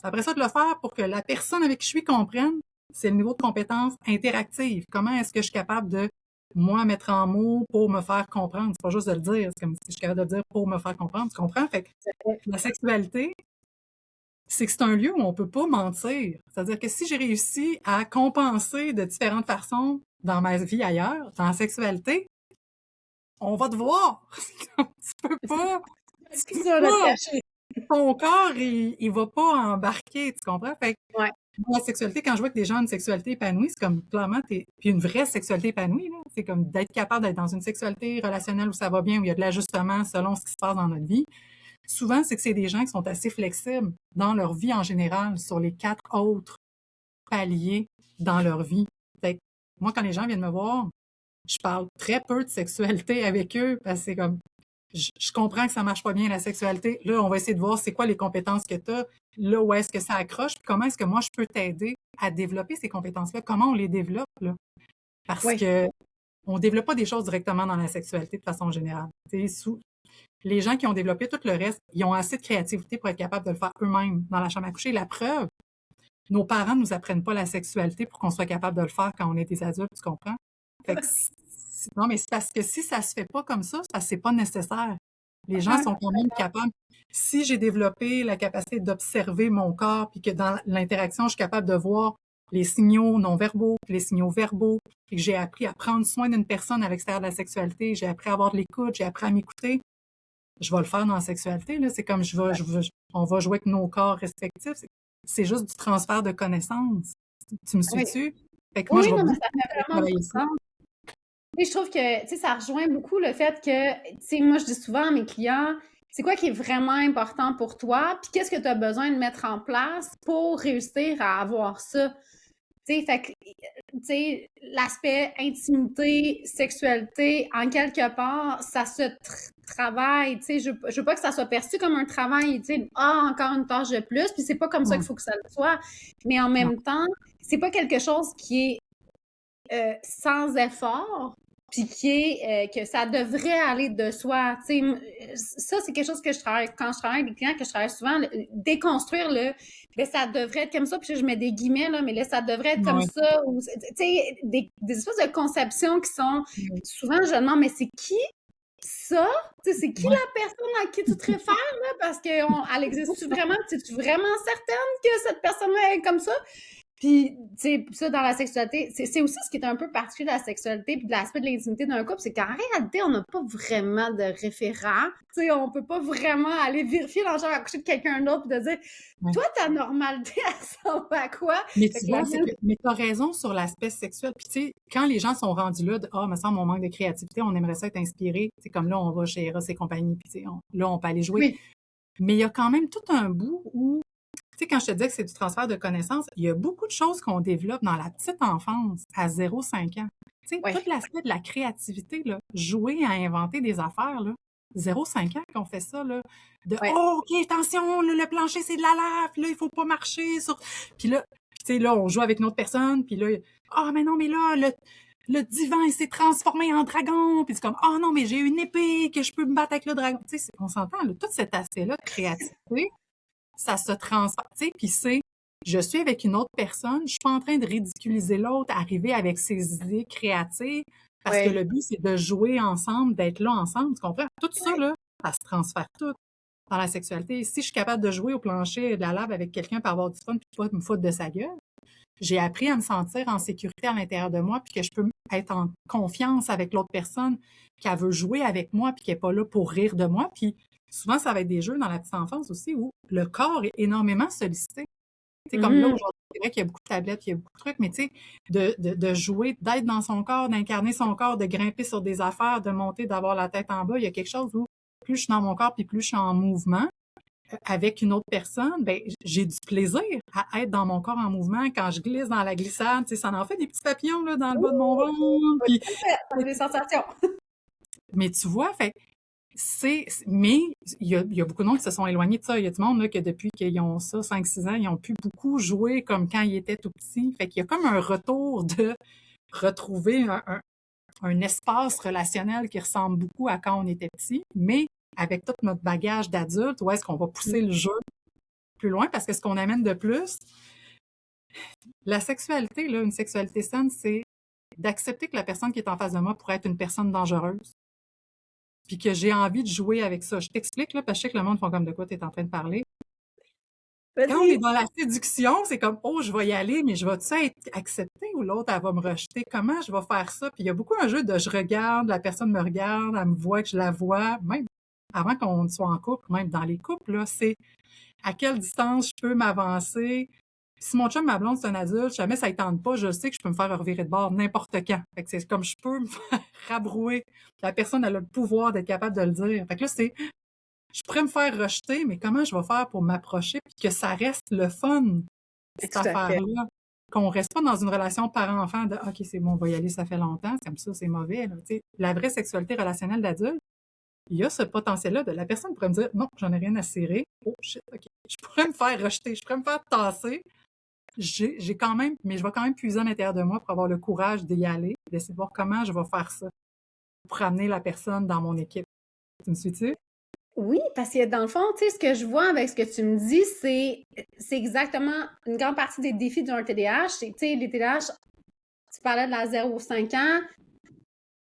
Après ça, de le faire pour que la personne avec qui je suis comprenne, c'est le niveau de compétence interactive. Comment est-ce que je suis capable de, moi, mettre en mots pour me faire comprendre? C'est pas juste de le dire, c'est comme si je suis capable de le dire pour me faire comprendre, tu comprends? Fait que la sexualité, c'est que c'est un lieu où on peut pas mentir. C'est-à-dire que si j'ai réussi à compenser de différentes façons dans ma vie ailleurs, dans la sexualité, on va te voir. Tu peux pas, tu C'est peux ça, notre pas, cachet. ton corps, il va pas embarquer, tu comprends? Fait que Ouais. moi, la sexualité, quand je vois que des gens ont une sexualité épanouie, c'est comme clairement, puis une vraie sexualité épanouie, là. C'est comme d'être capable d'être dans une sexualité relationnelle où ça va bien, où il y a de l'ajustement selon ce qui se passe dans notre vie. Souvent, c'est que c'est des gens qui sont assez flexibles dans leur vie en général sur les 4 autres paliers dans leur vie. Fait que moi, quand les gens viennent me voir, je parle très peu de sexualité avec eux parce que c'est comme, je comprends que ça marche pas bien la sexualité. Là, on va essayer de voir c'est quoi les compétences que tu as, là où est-ce que ça accroche, puis comment est-ce que moi je peux t'aider à développer ces compétences-là, comment on les développe, là. Parce Oui. que on développe pas des choses directement dans la sexualité de façon générale. Les gens qui ont développé tout le reste, ils ont assez de créativité pour être capables de le faire eux-mêmes dans la chambre à coucher. La preuve, nos parents nous apprennent pas la sexualité pour qu'on soit capable de le faire quand on est des adultes, tu comprends? Fait que non, mais c'est parce que si ça se fait pas comme ça, c'est parce que c'est pas nécessaire. Les gens sont quand même capables. Si j'ai développé la capacité d'observer mon corps, puis que dans l'interaction, je suis capable de voir les signaux non-verbaux, puis les signaux verbaux, puis que j'ai appris à prendre soin d'une personne à l'extérieur de la sexualité, j'ai appris à avoir de l'écoute, j'ai appris à m'écouter, je vais le faire dans la sexualité, là. C'est comme on va jouer avec nos corps respectifs. C'est juste du transfert de connaissances. Tu me Oui. suis-tu? Fait que moi, Oui, je vais non, mais beaucoup ça fait vraiment travailler beaucoup de ça. sens. Et je trouve que, tu sais, ça rejoint beaucoup le fait que, tu sais, moi, je dis souvent à mes clients, c'est quoi qui est vraiment important pour toi, puis qu'est-ce que tu as besoin de mettre en place pour réussir à avoir ça. Tu sais, fait que, tu sais, l'aspect intimité, sexualité, en quelque part, ça se travaille, tu sais, je veux pas que ça soit perçu comme un travail, tu sais, encore une tâche de plus, puis c'est pas comme ça qu'il Ouais. faut que ça le soit, mais en Non. même temps, c'est pas quelque chose qui est sans effort, puis qui est que ça devrait aller de soi. Tu sais, ça, c'est quelque chose que je travaille, quand je travaille avec des clients, que je travaille souvent, déconstruire le ça devrait être comme ça, puis je mets des guillemets, là, mais là, ça devrait être comme Ouais. ça, ou, tu sais, des espèces de conceptions qui sont, souvent, je demande, mais c'est qui ça? Tu sais, c'est qui Ouais. la personne à qui tu te réfères, là? Parce qu'elle existe-tu vraiment? Es-tu vraiment certaine que cette personne-là est comme ça? Puis, tu sais, ça, dans la sexualité, c'est aussi ce qui est un peu particulier de la sexualité puis de l'aspect de l'intimité d'un couple, c'est qu'en réalité, on n'a pas vraiment de référent. Tu sais, on peut pas vraiment aller vérifier dans le genre à coucher de quelqu'un d'autre puis de dire, Ouais. toi, ta normalité, elle ressemble à quoi? Mais Fait tu que la vois, c'est mienne, que, mais t'as raison sur l'aspect sexuel. Puis tu sais, quand les gens sont rendus là, me semble, on manque de créativité, on aimerait ça être inspiré. C'est comme là, on va chez Eros et compagnie, puis tu sais, là, on peut aller jouer. oui, Mais il y a quand même tout un bout où, tu sais, quand je te dis que c'est du transfert de connaissances, il y a beaucoup de choses qu'on développe dans la petite enfance, à 0-5 ans. Tu sais, tout ouais, l'aspect de la créativité, là, jouer à inventer des affaires, là, 0-5 ans qu'on fait ça, là, de ouais. «Oh, OK, attention, là, le plancher, c'est de la lave, puis là, il faut pas marcher sur...» Puis là, tu sais, là, on joue avec une autre personne, puis là, «Ah, mais non, mais là, le divan, il s'est transformé en dragon. » Puis c'est comme, oh non, mais j'ai une épée que je peux me battre avec le dragon. Tu sais, on s'entend, là, tout cet aspect-là de créativité, ça se transfère, tu sais, puis c'est, je suis avec une autre personne, je suis pas en train de ridiculiser l'autre, arriver avec ses idées créatives, parce que Ouais. le but, c'est de jouer ensemble, d'être là ensemble, tu comprends? Tout ça, là, ça se transfère tout dans la sexualité. Si je suis capable de jouer au plancher de la lave avec quelqu'un pour avoir du fun puis pas me foutre de sa gueule, j'ai appris à me sentir en sécurité à l'intérieur de moi puis que je peux être en confiance avec l'autre personne, qu'elle veut jouer avec moi puis qu'elle n'est pas là pour rire de moi. Puis souvent, ça va être des jeux dans la petite enfance aussi où le corps est énormément sollicité. Tu sais, comme là, Mhm. aujourd'hui, c'est vrai qu'il y a beaucoup de tablettes, il y a beaucoup de trucs, mais tu sais, de jouer, d'être dans son corps, d'incarner son corps, de grimper sur des affaires, de monter, d'avoir la tête en bas, il y a quelque chose où plus je suis dans mon corps puis plus je suis en mouvement, avec une autre personne, ben j'ai du plaisir à être dans mon corps en mouvement quand je glisse dans la glissade, tu sais, ça en fait des petits papillons là dans le bas de mon ventre, Oui, puis ça fait des sensations. mais tu vois, fait Mais il y a beaucoup de monde qui se sont éloignés de ça. Il y a du monde là, que depuis qu'ils ont ça, 5-6 ans, ils ont pu beaucoup jouer comme quand ils étaient tout petits. Fait qu'il y a comme un retour de retrouver un espace relationnel qui ressemble beaucoup à quand on était petit, mais avec tout notre bagage d'adulte, où est-ce qu'on va pousser le jeu plus loin? Parce que ce qu'on amène de plus, la sexualité, là, une sexualité saine, c'est d'accepter que la personne qui est en face de moi pourrait être une personne dangereuse, puis que j'ai envie de jouer avec ça. Je t'explique, là, parce que je sais que le monde font comme de quoi tu es en train de parler. Quand on est Vas-y! dans la séduction, c'est comme, oh, je vais y aller, mais je vais-tu être acceptée ou l'autre, elle va me rejeter? Comment je vais faire ça? Puis il y a beaucoup un jeu de je regarde, la personne me regarde, elle me voit que je la vois, même avant qu'on soit en couple, même dans les couples, là, c'est à quelle distance je peux m'avancer. Si mon chum, ma blonde, c'est un adulte, jamais ça ne tente pas, je sais que je peux me faire revirer de bord n'importe quand. Fait que c'est comme je peux me faire rabrouer. La personne, elle a le pouvoir d'être capable de le dire. Fait que là, c'est je pourrais me faire rejeter, mais comment je vais faire pour m'approcher puis que ça reste le fun, cette Tout à fait. affaire-là? Qu'on reste pas dans une relation parent-enfant de OK, c'est bon, on va y aller, ça fait longtemps, comme ça, c'est mauvais. Là. La vraie sexualité relationnelle d'adulte, il y a ce potentiel-là de la personne pourrait me dire non, j'en ai rien à cirer. Oh shit, OK. Je pourrais me faire rejeter, je pourrais me faire tasser. J'ai quand même, mais je vais quand même puiser à l'intérieur de moi pour avoir le courage d'y aller, d'essayer de voir comment je vais faire ça pour amener la personne dans mon équipe. Tu me suis-tu? Oui, parce que dans le fond, tu sais, ce que je vois avec ce que tu me dis, c'est exactement une grande partie des défis d'un TDAH. Tu sais, les TDAH, tu parlais de la 0 aux 5 ans,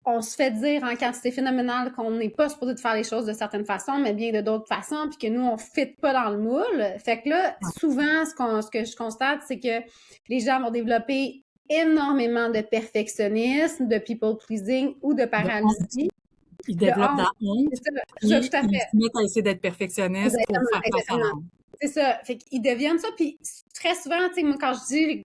on se fait dire en quantité phénoménale qu'on n'est pas supposé de faire les choses de certaines façons, mais bien de d'autres façons, puis que nous, on ne fit pas dans le moule. Fait que là, Ouais. souvent, ce que je constate, c'est que les gens vont développer énormément de perfectionnisme, de people pleasing ou de paralysie. Ils De développent de honte. la honte, C'est ça, tout puis à ils fait. se mettent à essayer d'être perfectionnistes pour Exactement, faire face à la exactement. honte. C'est ça. Fait qu'ils deviennent ça. Puis très souvent, tu sais, moi, quand je dis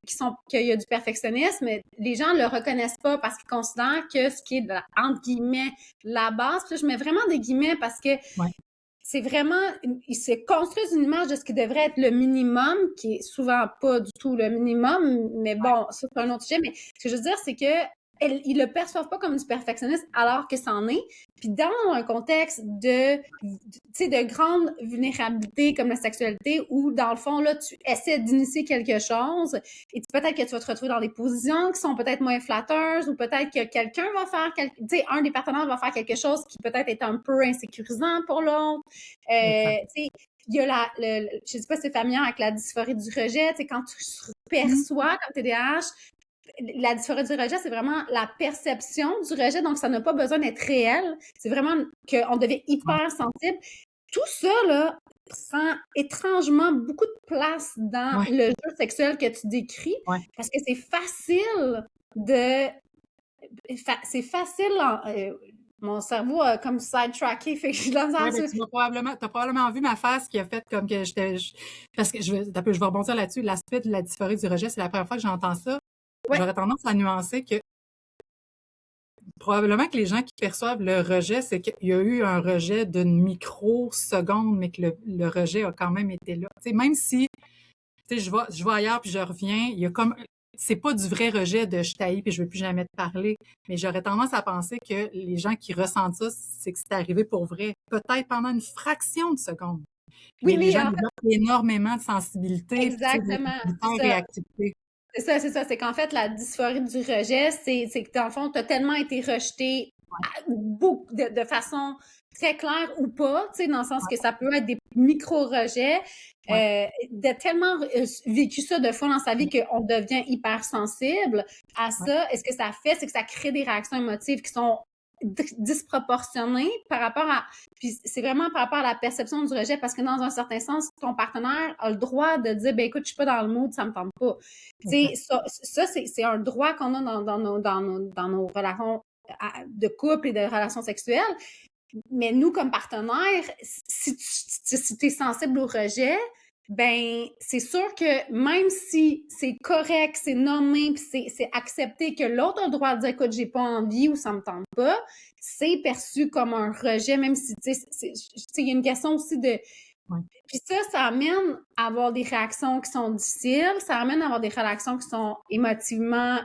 qu'il y a du perfectionnisme, les gens le reconnaissent pas parce qu'ils considèrent que ce qui est, entre guillemets, la base, puis là, je mets vraiment des guillemets parce que Ouais. c'est vraiment, ils se construisent une image de ce qui devrait être le minimum, qui est souvent pas du tout le minimum, mais bon, ça, c'est un autre sujet. Mais ce que je veux dire, c'est que ils le perçoivent pas comme du perfectionniste alors que c'en est. Puis dans un contexte tu sais, de grande vulnérabilité comme la sexualité où, dans le fond, là, tu essaies d'initier quelque chose et peut-être que tu vas te retrouver dans des positions qui sont peut-être moins flatteuses ou peut-être que quelqu'un va faire, tu sais, un des partenaires va faire quelque chose qui peut-être est un peu insécurisant pour l'autre. Tu sais, il y a je sais pas si c'est familier avec la dysphorie du rejet, tu sais, quand tu perçois comme TDAH, la dysphorie du rejet, c'est vraiment la perception du rejet, donc ça n'a pas besoin d'être réel. C'est vraiment qu'on devient hyper sensible. Tout ça, là, prend étrangement beaucoup de place dans Ouais. le jeu sexuel que tu décris, Ouais. parce que c'est facile de... c'est facile... mon cerveau a comme sidetracké, fait que je suis dans Ouais, le ben, sens... t'as probablement vu ma face qui a fait comme que parce que je vais rebondir là-dessus. L'aspect de la dysphorie du rejet, c'est la première fois que j'entends ça. Ouais. J'aurais tendance à nuancer que probablement que les gens qui perçoivent le rejet, c'est qu'il y a eu un rejet d'une microseconde, mais que le rejet a quand même été là. Tu sais, même si je vais ailleurs puis je reviens, il y a comme c'est pas du vrai rejet de je t'haïs puis je veux plus jamais te parler, mais j'aurais tendance à penser que les gens qui ressentent ça, c'est que c'est arrivé pour vrai, peut-être pendant une fraction de seconde. Oui, Mais les oui, gens en fait, développent énormément de sensibilité, puis exactement. C'est ça. d'hyper-réactivité. C'est ça, c'est ça. C'est qu'en fait, la dysphorie du rejet, c'est que dans le fond, tu as tellement été rejeté de façon très claire ou pas, tu sais, dans le sens que ça peut être des micro-rejets, Ouais. de tellement vécu ça de fois dans sa vie qu'on devient hypersensible à ça. Et ce que ça fait, c'est que ça crée des réactions émotives qui sont disproportionnées par rapport à... Puis c'est vraiment par rapport à la perception du rejet, parce que dans un certain sens, ton partenaire a le droit de dire, ben écoute, je suis pas dans le mood, ça me tente pas. Tu sais, ça c'est un droit qu'on a dans nos relations de couple et de relations sexuelles. Mais nous, comme partenaires, si tu es sensible au rejet, ben c'est sûr que même si c'est correct, c'est nommé, puis c'est accepté que l'autre a le droit de dire écoute, j'ai pas envie ou ça me tente pas, c'est perçu comme un rejet, même si tu sais, il y a une question aussi de... Ouais. Puis ça amène à avoir des réactions qui sont difficiles, ça amène à avoir des réactions qui sont émotivement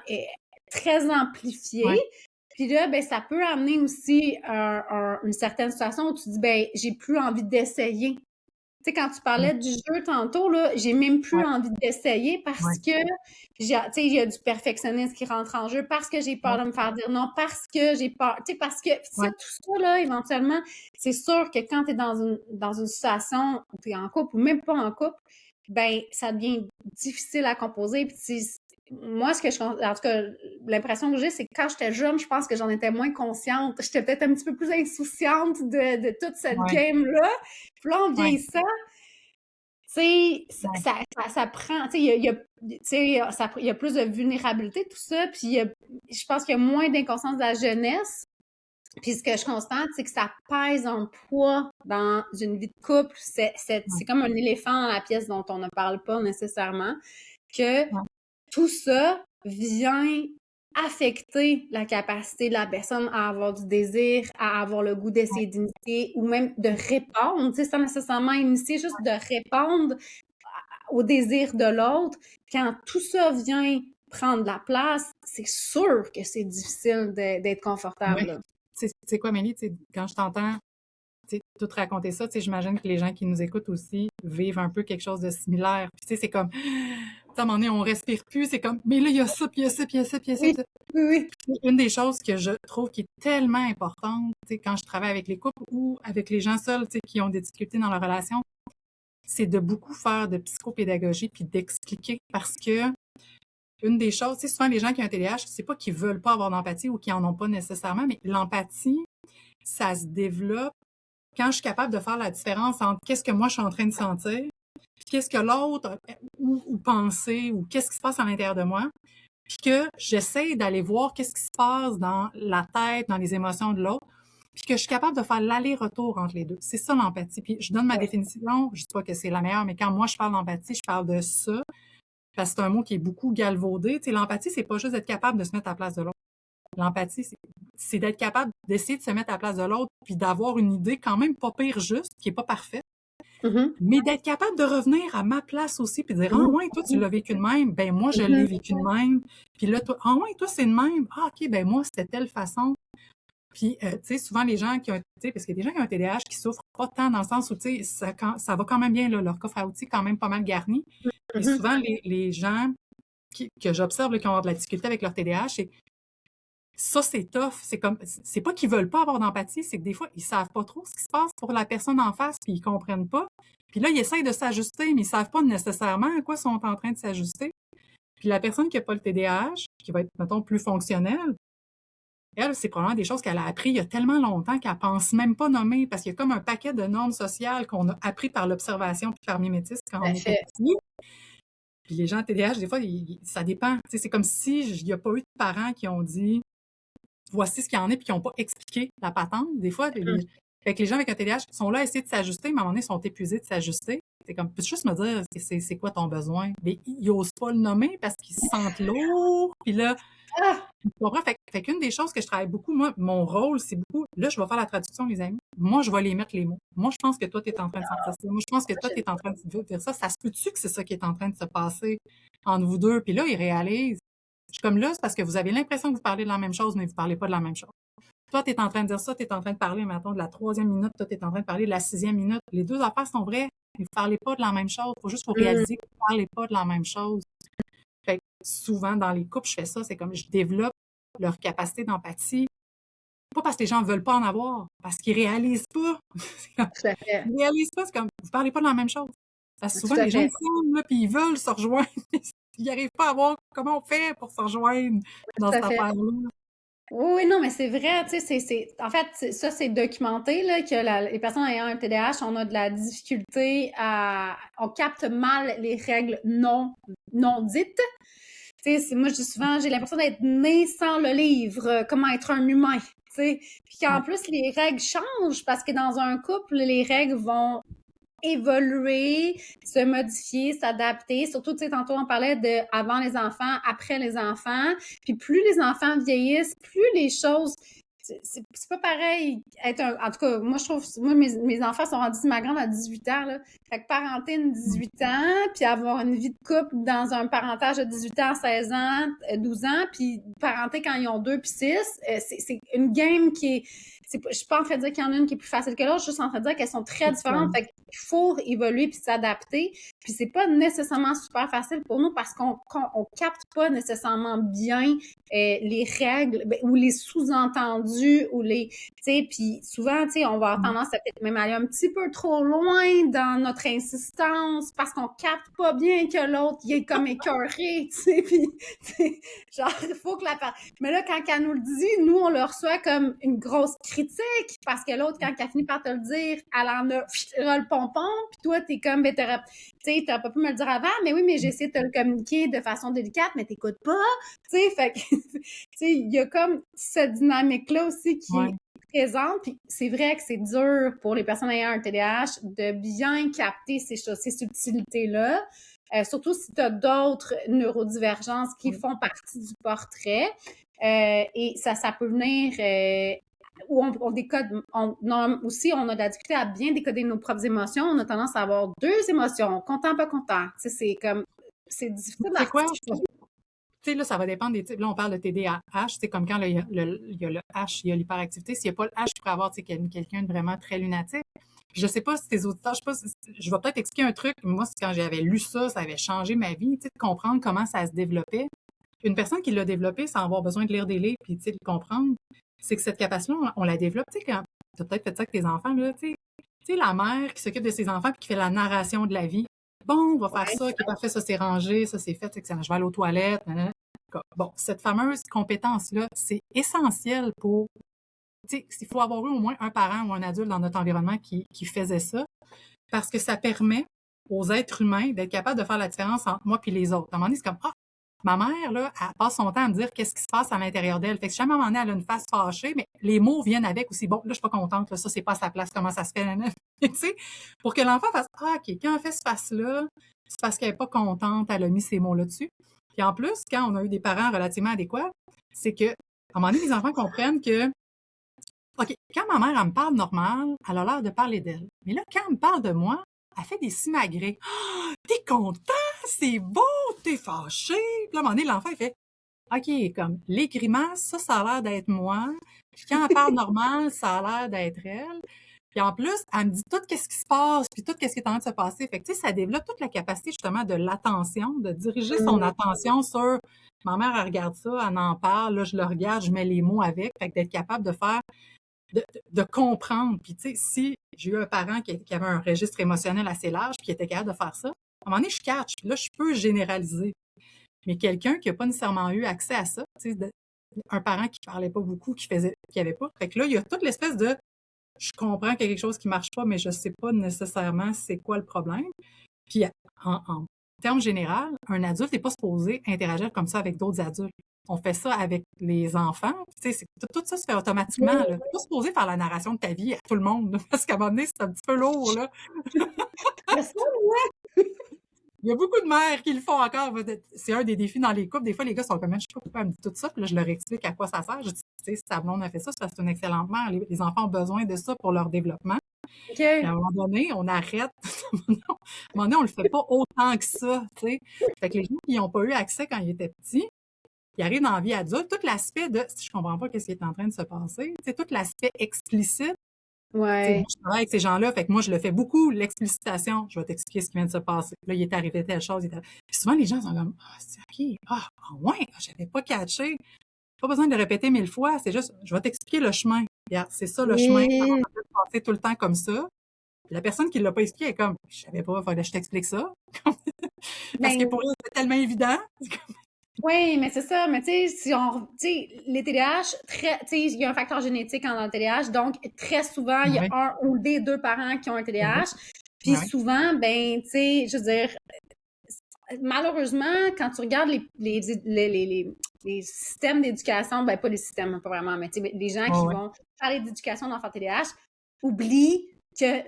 très amplifiées. Ouais. Puis là, ben, ça peut amener aussi une certaine situation où tu dis, ben, j'ai plus envie d'essayer. Tu sais, quand tu parlais du jeu tantôt, là, j'ai même plus Ouais, envie d'essayer parce ouais, que, tu sais, il y a du perfectionnisme qui rentre en jeu, parce que j'ai peur ouais, de me faire dire non, parce que j'ai peur, tu sais, parce que, ça, ouais, tout ça, là, éventuellement, c'est sûr que quand tu es dans une situation où tu es en couple ou même pas en couple, ben, ça devient difficile à composer. Puis, moi, en tout cas, l'impression que j'ai, c'est que quand j'étais jeune, je pense que j'en étais moins consciente. J'étais peut-être un petit peu plus insouciante de toute cette ouais, game-là. Puis là, en ouais, vieillissant, tu sais, ouais, ça prend, tu sais, tu sais, il y a plus de vulnérabilité, tout ça, puis je pense qu'il y a moins d'inconscience de la jeunesse. Puis ce que je constate, c'est que ça pèse un poids dans une vie de couple. C'est comme un éléphant dans la pièce dont on ne parle pas nécessairement, que ouais, tout ça vient affecter la capacité de la personne à avoir du désir, à avoir le goût ouais, d'essayer d'initier ou même de répondre, tu sais, sans nécessairement initier, juste de répondre au désir de l'autre. Quand tout ça vient prendre la place, c'est sûr que c'est difficile d'être confortable, ouais. là. Tu sais quoi, Mélie, tu sais, quand je t'entends, tu sais, tout raconter ça, tu sais, j'imagine que les gens qui nous écoutent aussi vivent un peu quelque chose de similaire. Puis, tu sais, c'est comme, tu sais, à un moment donné, on respire plus, c'est comme, mais là, il y a ça, puis il y a ça, puis il y a ça, puis il y a ça, Oui, puis ça. oui, oui. Une des choses que je trouve qui est tellement importante, tu sais, quand je travaille avec les couples ou avec les gens seuls, tu sais, qui ont des difficultés dans leur relation, c'est de beaucoup faire de psychopédagogie puis d'expliquer parce que une des choses, tu sais, souvent les gens qui ont un TDAH, c'est pas qu'ils veulent pas avoir d'empathie ou qu'ils en ont pas nécessairement, mais l'empathie, ça se développe quand je suis capable de faire la différence entre qu'est-ce que moi je suis en train de sentir, puis qu'est-ce que l'autre ou penser ou qu'est-ce qui se passe à l'intérieur de moi, puis que j'essaie d'aller voir qu'est-ce qui se passe dans la tête, dans les émotions de l'autre, puis que je suis capable de faire l'aller-retour entre les deux. C'est ça l'empathie. Puis je donne ma Ouais. définition, je dis pas que c'est la meilleure, mais quand moi je parle d'empathie, je parle de ça, parce que c'est un mot qui est beaucoup galvaudé. Tu sais, l'empathie, c'est pas juste d'être capable de se mettre à la place de l'autre. L'empathie, c'est d'être capable d'essayer de se mettre à la place de l'autre, puis d'avoir une idée quand même pas pire juste, qui est pas parfaite, Mhm. mais d'être capable de revenir à ma place aussi, puis de dire, ah Mhm. ouais, toi, tu l'as vécu de même, ben moi, je l'ai Mhm. vécu de même, puis là, toi, ah ouais, toi, c'est de même, ah ok, ben moi, c'était telle façon. Puis, tu sais, souvent, les gens qui ont, tu sais, parce qu'il y a des gens qui ont un TDAH qui souffrent pas tant dans le sens où, tu sais, ça va quand même bien, là, leur coffre à outils est quand même pas mal garni. Et Mhm. souvent, les gens que j'observe, là, qui ont de la difficulté avec leur TDAH, c'est ça, c'est tough. C'est comme, c'est pas qu'ils veulent pas avoir d'empathie, c'est que des fois, ils savent pas trop ce qui se passe pour la personne en face, puis ils comprennent pas. Puis là, ils essayent de s'ajuster, mais ils savent pas nécessairement à quoi ils sont en train de s'ajuster. Puis la personne qui a pas le TDAH, qui va être, mettons, plus fonctionnelle, elle, c'est probablement des choses qu'elle a appris il y a tellement longtemps qu'elle pense même pas nommer, parce qu'il y a comme un paquet de normes sociales qu'on a appris par l'observation puis par mimétisme quand Tout on à était fait. petit. Puis les gens TDAH, des fois, ça dépend. Tu sais, c'est comme si il n'y a pas eu de parents qui ont dit voici ce qu'il y en a puis qui n'ont pas expliqué la patente. Des fois, fait que les gens avec un TDAH sont là à essayer de s'ajuster, mais à un moment donné, ils sont épuisés de s'ajuster. C'est comme, peux-tu juste me dire c'est quoi ton besoin? Mais ils n'osent pas le nommer parce qu'ils se sentent lourds. Puis là, Ah! tu comprends? Fait qu'une des choses que je travaille beaucoup, moi, mon rôle, c'est beaucoup, là, je vais faire la traduction, les amis. Moi, je vais les mettre les mots. Moi, je pense que toi, tu es en train de sentir ça. Moi, je pense que toi, tu es en train de vivre ça. Ça se peut-tu que c'est ça qui est en train de se passer entre vous deux? Puis là, ils réalisent. Je suis comme là, c'est parce que vous avez l'impression que vous parlez de la même chose, mais vous parlez pas de la même chose. Toi, tu es en train de dire ça, tu es en train de parler, mettons, de la 3e minute, toi, tu es en train de parler de la 6e minute. Les deux affaires sont vraies, mais vous parlez pas de la même chose. Faut juste vous Mm. réaliser que vous parlez pas de la même chose. Fait que souvent, dans les couples, je fais ça, c'est comme je développe leur capacité d'empathie. Pas parce que les gens veulent pas en avoir, parce qu'ils réalisent pas. Tout à fait. Ils réalisent pas, c'est comme, vous parlez pas de la même chose. Parce que souvent, Tout à les gens fait. s'aiment, là, puis ils veulent se rejoindre. Ils n'arrivent pas à voir comment on fait pour se rejoindre dans Tout cette à fait. affaire-là. Oui, oui, non, mais c'est vrai, tu sais, en fait, ça, c'est documenté, là, que les personnes ayant un TDAH, on a de la difficulté on capte mal les règles non dites. Tu sais, moi, je dis souvent, j'ai l'impression d'être née sans le livre, comment être un humain, tu sais. Puis qu'en Ouais, plus, les règles changent parce que dans un couple, les règles vont évoluer, se modifier, s'adapter. Surtout, tu sais, tantôt, on parlait de avant les enfants, après les enfants. Puis plus les enfants vieillissent, plus les choses, c'est pas pareil être en tout cas, moi, je trouve, moi, mes enfants sont rendus, ma grande à 18 ans, là. Fait que parenter une 18 ans, puis avoir une vie de couple dans un parentage de 18 ans, 16 ans, 12 ans, puis parenter quand ils ont 2 puis 6, c'est une game qui est, je suis pas en train de dire qu'il y en a une qui est plus facile que l'autre, je suis juste en train de dire qu'elles sont très différentes. Fait qu'il faut évoluer puis s'adapter. Puis c'est pas nécessairement super facile pour nous parce qu'on capte pas nécessairement bien les règles ou les sous-entendus ou les, tu sais, puis souvent, tu sais, on va avoir tendance à peut-être même aller un petit peu trop loin dans notre insistance parce qu'on capte pas bien que l'autre, il est comme écœuré, tu sais, puis genre, il faut que mais là, quand elle nous le dit, nous, on le reçoit comme une grosse critique parce que l'autre, quand elle finit par te le dire, elle en a le pompon, puis toi, t'es comme, ben, tu sais, t'aurais pas pu me le dire avant, mais oui, mais j'ai essayé de te le communiquer de façon délicate, mais t'écoutes pas, tu sais, fait que, tu sais, il y a comme cette dynamique-là aussi qui est présente, puis c'est vrai que c'est dur pour les personnes ayant un TDAH de bien capter ces subtilités-là, surtout si tu as d'autres neurodivergences qui font partie du portrait, et ça peut venir... où on décode, aussi, on a de la difficulté à bien décoder nos propres émotions. On a tendance à avoir 2 émotions, content, pas content. Tu sais, c'est comme, c'est difficile C'est quoi? d'articuler. Tu sais, là, ça va dépendre des types. Là, on parle de TDAH, c'est comme quand là, il y a le H, il y a l'hyperactivité. S'il n'y a pas le H, il pourrait avoir, tu sais, quelqu'un de vraiment très lunatique. Je sais pas si tes auditeurs, je sais pas, je vais peut-être expliquer un truc. Moi, quand j'avais lu ça, ça avait changé ma vie, tu sais, de comprendre comment ça se développait. Une personne qui l'a développé sans avoir besoin de lire des livres puis, tu sais, de comprendre, c'est que cette capacité-là, on la développe, tu sais, quand tu as peut-être fait ça avec tes enfants, là, tu sais, la mère qui s'occupe de ses enfants puis qui fait la narration de la vie. Bon, on va faire ça, qui est parfait, ça c'est rangé, ça c'est fait, je vais aller aux toilettes. Bon, cette fameuse compétence-là, c'est essentiel pour, tu sais, il faut avoir eu au moins un parent ou un adulte dans notre environnement qui faisait ça, parce que ça permet aux êtres humains d'être capables de faire la différence entre moi et les autres. À un moment donné, c'est comme, ah, ma mère, là, elle passe son temps à me dire qu'est-ce qui se passe à l'intérieur d'elle. Fait que si à un moment donné, elle a une face fâchée, mais les mots viennent avec aussi. Bon, là, je suis pas contente, là, ça, c'est pas à sa place, comment ça se fait, tu sais, pour que l'enfant fasse, ah, OK, quand elle fait ce face-là, c'est parce qu'elle est pas contente, elle a mis ces mots là-dessus. Puis en plus, quand on a eu des parents relativement adéquats, c'est que, à un moment donné, les enfants comprennent que, OK, quand ma mère, elle me parle normal, elle a l'air de parler d'elle. Mais là, quand elle me parle de moi, elle fait des simagrées. Ah, t'es content, c'est beau, t'es fâché. Puis là, à un moment donné, l'enfant, il fait, OK, comme, les grimaces, ça a l'air d'être moi. Puis quand elle parle normal, ça a l'air d'être elle. Puis en plus, elle me dit tout ce qui se passe, puis tout ce qui est en train de se passer. Fait que, tu sais, ça développe toute la capacité, justement, de l'attention, de diriger son attention sur, ma mère, elle regarde ça, elle en parle, là, je le regarde, je mets les mots avec. Fait que d'être capable de faire, de comprendre. Puis, tu sais, si j'ai eu un parent qui avait un registre émotionnel assez large, puis qui était capable de faire ça, à un moment donné, je catch. Puis là, je peux généraliser. Mais quelqu'un qui n'a pas nécessairement eu accès à ça, tu sais, un parent qui parlait pas beaucoup, qui avait pas. Fait que là, il y a toute l'espèce de, je comprends qu'il y a quelque chose qui marche pas, mais je sais pas nécessairement c'est quoi le problème. Puis, en termes généraux, un adulte n'est pas supposé interagir comme ça avec d'autres adultes. On fait ça avec les enfants. Tu sais, tout ça se fait automatiquement. Tu n'es pas supposé faire la narration de ta vie à tout le monde, parce qu'à un moment donné, c'est un petit peu lourd, là. Il y a beaucoup de mères qui le font encore. C'est un des défis dans les couples. Des fois, les gars sont comme, je sais pas pourquoi elle me dit tout ça. Puis là, je leur explique à quoi ça sert. Je dis, tu sais, sa blonde a fait ça, c'est parce que c'est une excellente mère. Les enfants ont besoin de ça pour leur développement. OK. À un moment donné, on arrête. À un moment donné, on le fait pas autant que ça, tu sais. Fait que les gens qui n'ont pas eu accès quand ils étaient petits, ils arrivent dans la vie adulte, tout l'aspect de, si je comprends pas qu'est-ce qui est en train de se passer, tu sais, tout l'aspect explicite. Ouais. Moi, je travaille avec ces gens-là, fait que moi, je le fais beaucoup, l'explicitation. Je vais t'expliquer ce qui vient de se passer. Là, il est arrivé telle chose. Puis souvent, les gens sont comme, ah, c'est OK. Ah, ouais, j'avais pas catché. Pas besoin de le répéter 1000 fois. C'est juste, je vais t'expliquer le chemin. Regarde, c'est ça le chemin. Ça va passer tout le temps comme ça. Puis la personne qui l'a pas expliqué est comme, je savais pas, il fallait que je t'explique ça. Parce que pour eux, c'est tellement évident. Oui, mais c'est ça. Mais tu sais, si on, tu sais, les TDAH, tu sais, il y a un facteur génétique dans le TDAH, donc très souvent, il y a un ou des 2 parents qui ont un TDAH. Puis souvent, ben, tu sais, je veux dire, malheureusement, quand tu regardes les systèmes d'éducation, ben pas les systèmes, pas vraiment, mais tu sais, les gens qui vont parler d'éducation d'enfants TDAH oublient que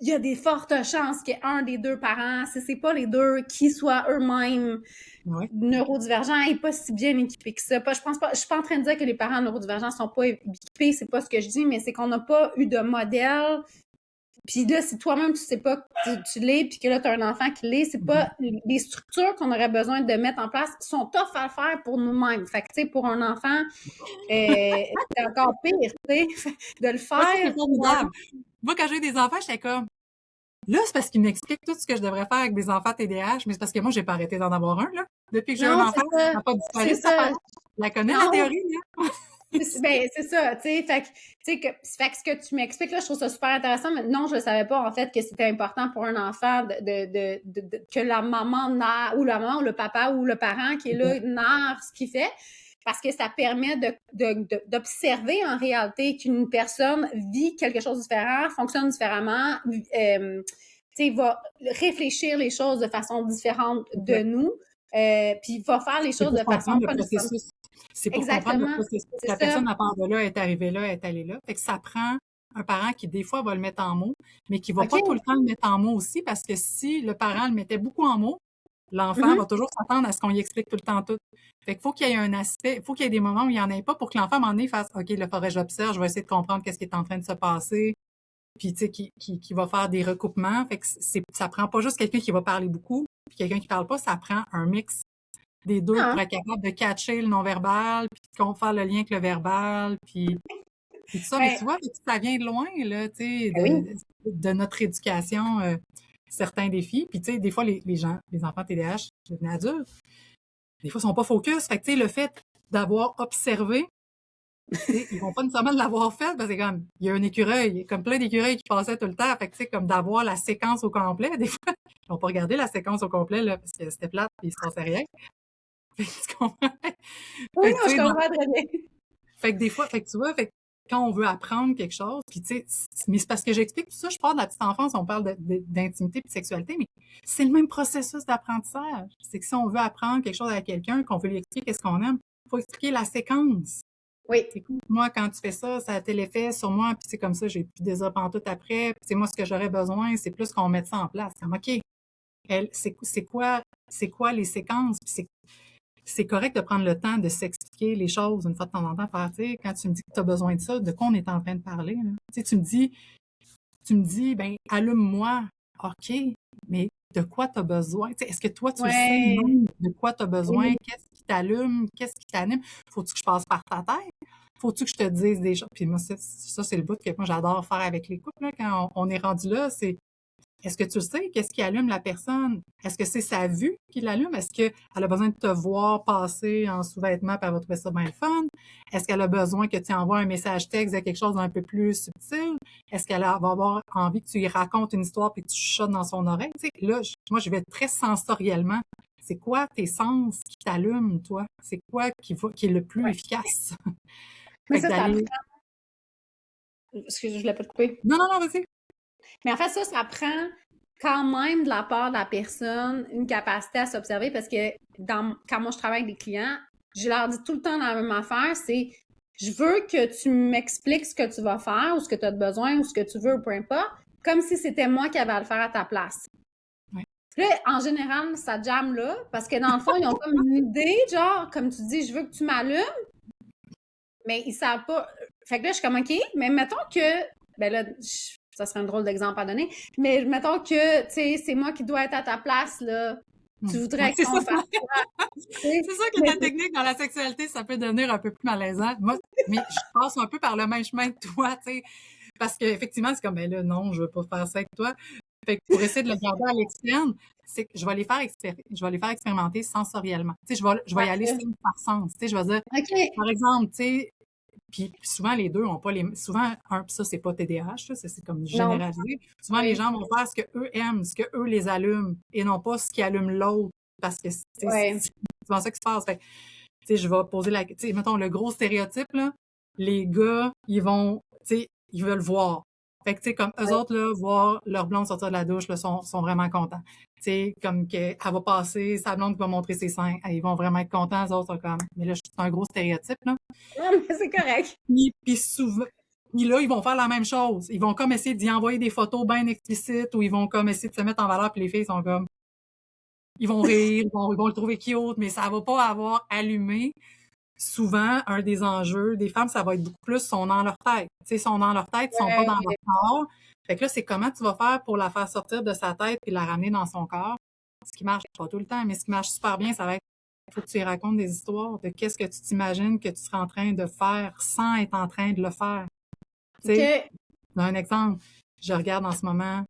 il y a des fortes chances qu'un des deux parents, si c'est pas les deux, qui soient eux-mêmes Ouais. neurodivergents et pas si bien équipés que ça. Je suis pas en train de dire que les parents neurodivergents sont pas équipés, c'est pas ce que je dis, mais c'est qu'on n'a pas eu de modèle. Puis là, si toi-même tu sais pas que tu l'es, puis que là tu as un enfant qui l'est, c'est pas les structures qu'on aurait besoin de mettre en place sont tough à faire pour nous-mêmes. Fait que tu sais, pour un enfant, c'est encore pire, tu sais, de le Moi, ça, c'est faire. formidable. Moi, quand j'ai eu des enfants, j'étais comme, là, c'est parce qu'ils m'expliquent tout ce que je devrais faire avec des enfants TDAH, mais c'est parce que moi, j'ai pas arrêté d'en avoir un, là. Depuis que j'ai un Non, enfant, c'est ça ça. n'a pas disparu, C'est cette affaire. ça. Je la connais, la Non, théorie, là. ben, c'est ça, tu sais. Fait que ce que tu m'expliques là, je trouve ça super intéressant, mais non, je ne savais pas, en fait, que c'était important pour un enfant que la maman narre, ou la maman, ou le papa, ou le parent qui est là, narre ce qu'il fait. Parce que ça permet d'observer en réalité qu'une personne vit quelque chose de différent, fonctionne différemment, va réfléchir les choses de façon différente de nous, puis va faire les C'est choses pour de façon comprendre le pas nécessairement. processus. C'est pour comprendre le Exactement, processus. c'est La ça. personne, à part de là, est arrivée là, est allée là. Fait que ça prend un parent qui, des fois, va le mettre en mots, mais qui va OK. pas tout le temps le mettre en mots aussi, parce que si le parent le mettait beaucoup en mots, l'enfant Mhm. va toujours s'attendre à ce qu'on lui explique tout le temps tout. Fait qu'il faut qu'il y ait un aspect, il faut qu'il y ait des moments où il n'y en ait pas pour que l'enfant, à un moment donné, fasse, OK, là, faudrait que j'observe, je vais essayer de comprendre qu'est-ce qui est en train de se passer. Puis, tu sais, qui va faire des recoupements. Fait que ça prend pas juste quelqu'un qui va parler beaucoup, puis quelqu'un qui parle pas, ça prend un mix des deux Ah, pour être capable de catcher le non-verbal, puis de faire le lien avec le verbal, puis tout ça. Mais ben, tu vois, ça vient de loin, là, tu sais, ben oui. de notre éducation, certains défis. Puis, tu sais, des fois, les gens, les enfants TDAH, devenus adultes, des fois, ils sont pas focus. Fait que, tu sais, le fait d'avoir observé, tu sais, ils vont pas nécessairement l'avoir fait, parce que comme, il y a un écureuil, il y a comme plein d'écureuils qui passaient tout le temps. Fait que, tu sais, comme d'avoir la séquence au complet, des fois, ils n'ont pas regardé la séquence au complet, là, parce que c'était plate, puis il se passait rien. Fait que tu comprends? Oui, Fait que, non, tu je sais, comprends très bien. fait que des fois, fait que tu vois, fait que quand on veut apprendre quelque chose, puis tu sais, mais c'est parce que j'explique tout ça, je parle de la petite enfance, on parle d'intimité et de sexualité, mais c'est le même processus d'apprentissage. C'est que si on veut apprendre quelque chose à quelqu'un, qu'on veut lui expliquer qu'est-ce qu'on aime, il faut expliquer la séquence. Oui. Écoute, moi, quand tu fais ça, ça a tel effet sur moi, puis c'est comme ça, j'ai plus des tout après, puis c'est moi ce que j'aurais besoin, c'est plus qu'on mette ça en place. Comme, OK, c'est quoi les séquences, puis c'est correct de prendre le temps de s'expliquer les choses une fois de temps en temps, faire, tu sais, quand tu me dis que tu as besoin de ça, de quoi on est en train de parler, là? Tu sais, tu me dis, ben, allume-moi. OK, mais de quoi tu as besoin? Tu sais, est-ce que toi, tu le sais Ouais. même de quoi tu as besoin? Oui. Qu'est-ce qui t'allume? Qu'est-ce qui t'anime? Faut-tu que je passe par ta tête? Faut-tu que je te dise des choses? Puis moi, ça c'est le bout que moi, j'adore faire avec les couples, là, quand on est rendu là, c'est est-ce que tu sais qu'est-ce qui allume la personne? Est-ce que c'est sa vue qui l'allume? Est-ce qu'elle a besoin de te voir passer en sous-vêtements et elle va trouver ça bien le fun? Est-ce qu'elle a besoin que tu envoies un message texte de quelque chose d'un peu plus subtil? Est-ce qu'elle va avoir envie que tu lui racontes une histoire puis que tu chuchotes dans son oreille? Tu sais, là, moi, je vais très sensoriellement. C'est quoi tes sens qui t'allument, toi? C'est quoi qui est le plus Ouais. efficace? Mais Fait que ça prend. d'aller... Excuse, je voulais pas te couper. Non, non, non, vas-y. Mais en fait, ça prend quand même de la part de la personne une capacité à s'observer parce que quand moi je travaille avec des clients, je leur dis tout le temps la même affaire, c'est je veux que tu m'expliques ce que tu vas faire ou ce que tu as besoin ou ce que tu veux, peu importe, comme si c'était moi qui avais à le faire à ta place. Ouais. Puis là, en général, ça jamme là parce que dans le fond, ils ont comme une idée, genre, comme tu dis, je veux que tu m'allumes, mais ils savent pas. Fait que là, je suis comme, OK, mais mettons que, ben là, ça serait un drôle d'exemple à donner, mais mettons que, tu sais, c'est moi qui dois être à ta place, là. Tu Ouais, voudrais c'est ça. qu'on fasse quoi? Tu sais? C'est ça que Mais la technique dans la sexualité, ça peut devenir un peu plus malaisant. Moi, mais je passe un peu par le même chemin que toi, tu sais, parce qu'effectivement, c'est comme, ben là, non, je veux pas faire ça avec toi. Fait que pour essayer de le garder à l'externe, c'est que je vais les faire expérimenter sensoriellement. Tu sais, je vais y aller parfait. sens par sens. Tu sais, je vais dire, OK. par exemple, tu sais, puis souvent les deux ont pas les souvent pis ça c'est pas TDAH, là, c'est comme Non. généralisé. Souvent les Oui. gens vont faire ce que eux aiment, ce que eux les allume et non pas ce qui allume l'autre parce que Ouais. c'est souvent ça qui se passe. Fait que, tu sais, je vais poser tu sais, mettons le gros stéréotype là, les gars, ils vont, tu sais, ils veulent voir. Fait que, tu sais, comme eux Ouais. autres, là, voir leur blonde sortir de la douche, là, sont vraiment contents. Tu sais, comme qu'elle va passer, sa blonde qui va montrer ses seins, ils vont vraiment être contents, eux autres sont comme, mais là, c'est un gros stéréotype, là. Non, mais c'est correct. Puis souvent, Puis là, ils vont faire la même chose. Ils vont comme essayer d'y envoyer des photos bien explicites ou ils vont comme essayer de se mettre en valeur, puis les filles sont comme... Ils vont rire, ils vont le trouver cute, mais ça va pas avoir allumé. Souvent, un des enjeux des femmes, ça va être beaucoup plus sont dans leur tête. Tu sais, sont dans leur tête, sont pas dans leur corps. Fait que là, c'est comment tu vas faire pour la faire sortir de sa tête puis la ramener dans son corps. Ce qui marche pas tout le temps, mais ce qui marche super bien, ça va être, faut que tu y racontes des histoires de qu'est-ce que tu t'imagines que tu serais en train de faire sans être en train de le faire. Tu sais, un exemple, je regarde en ce moment,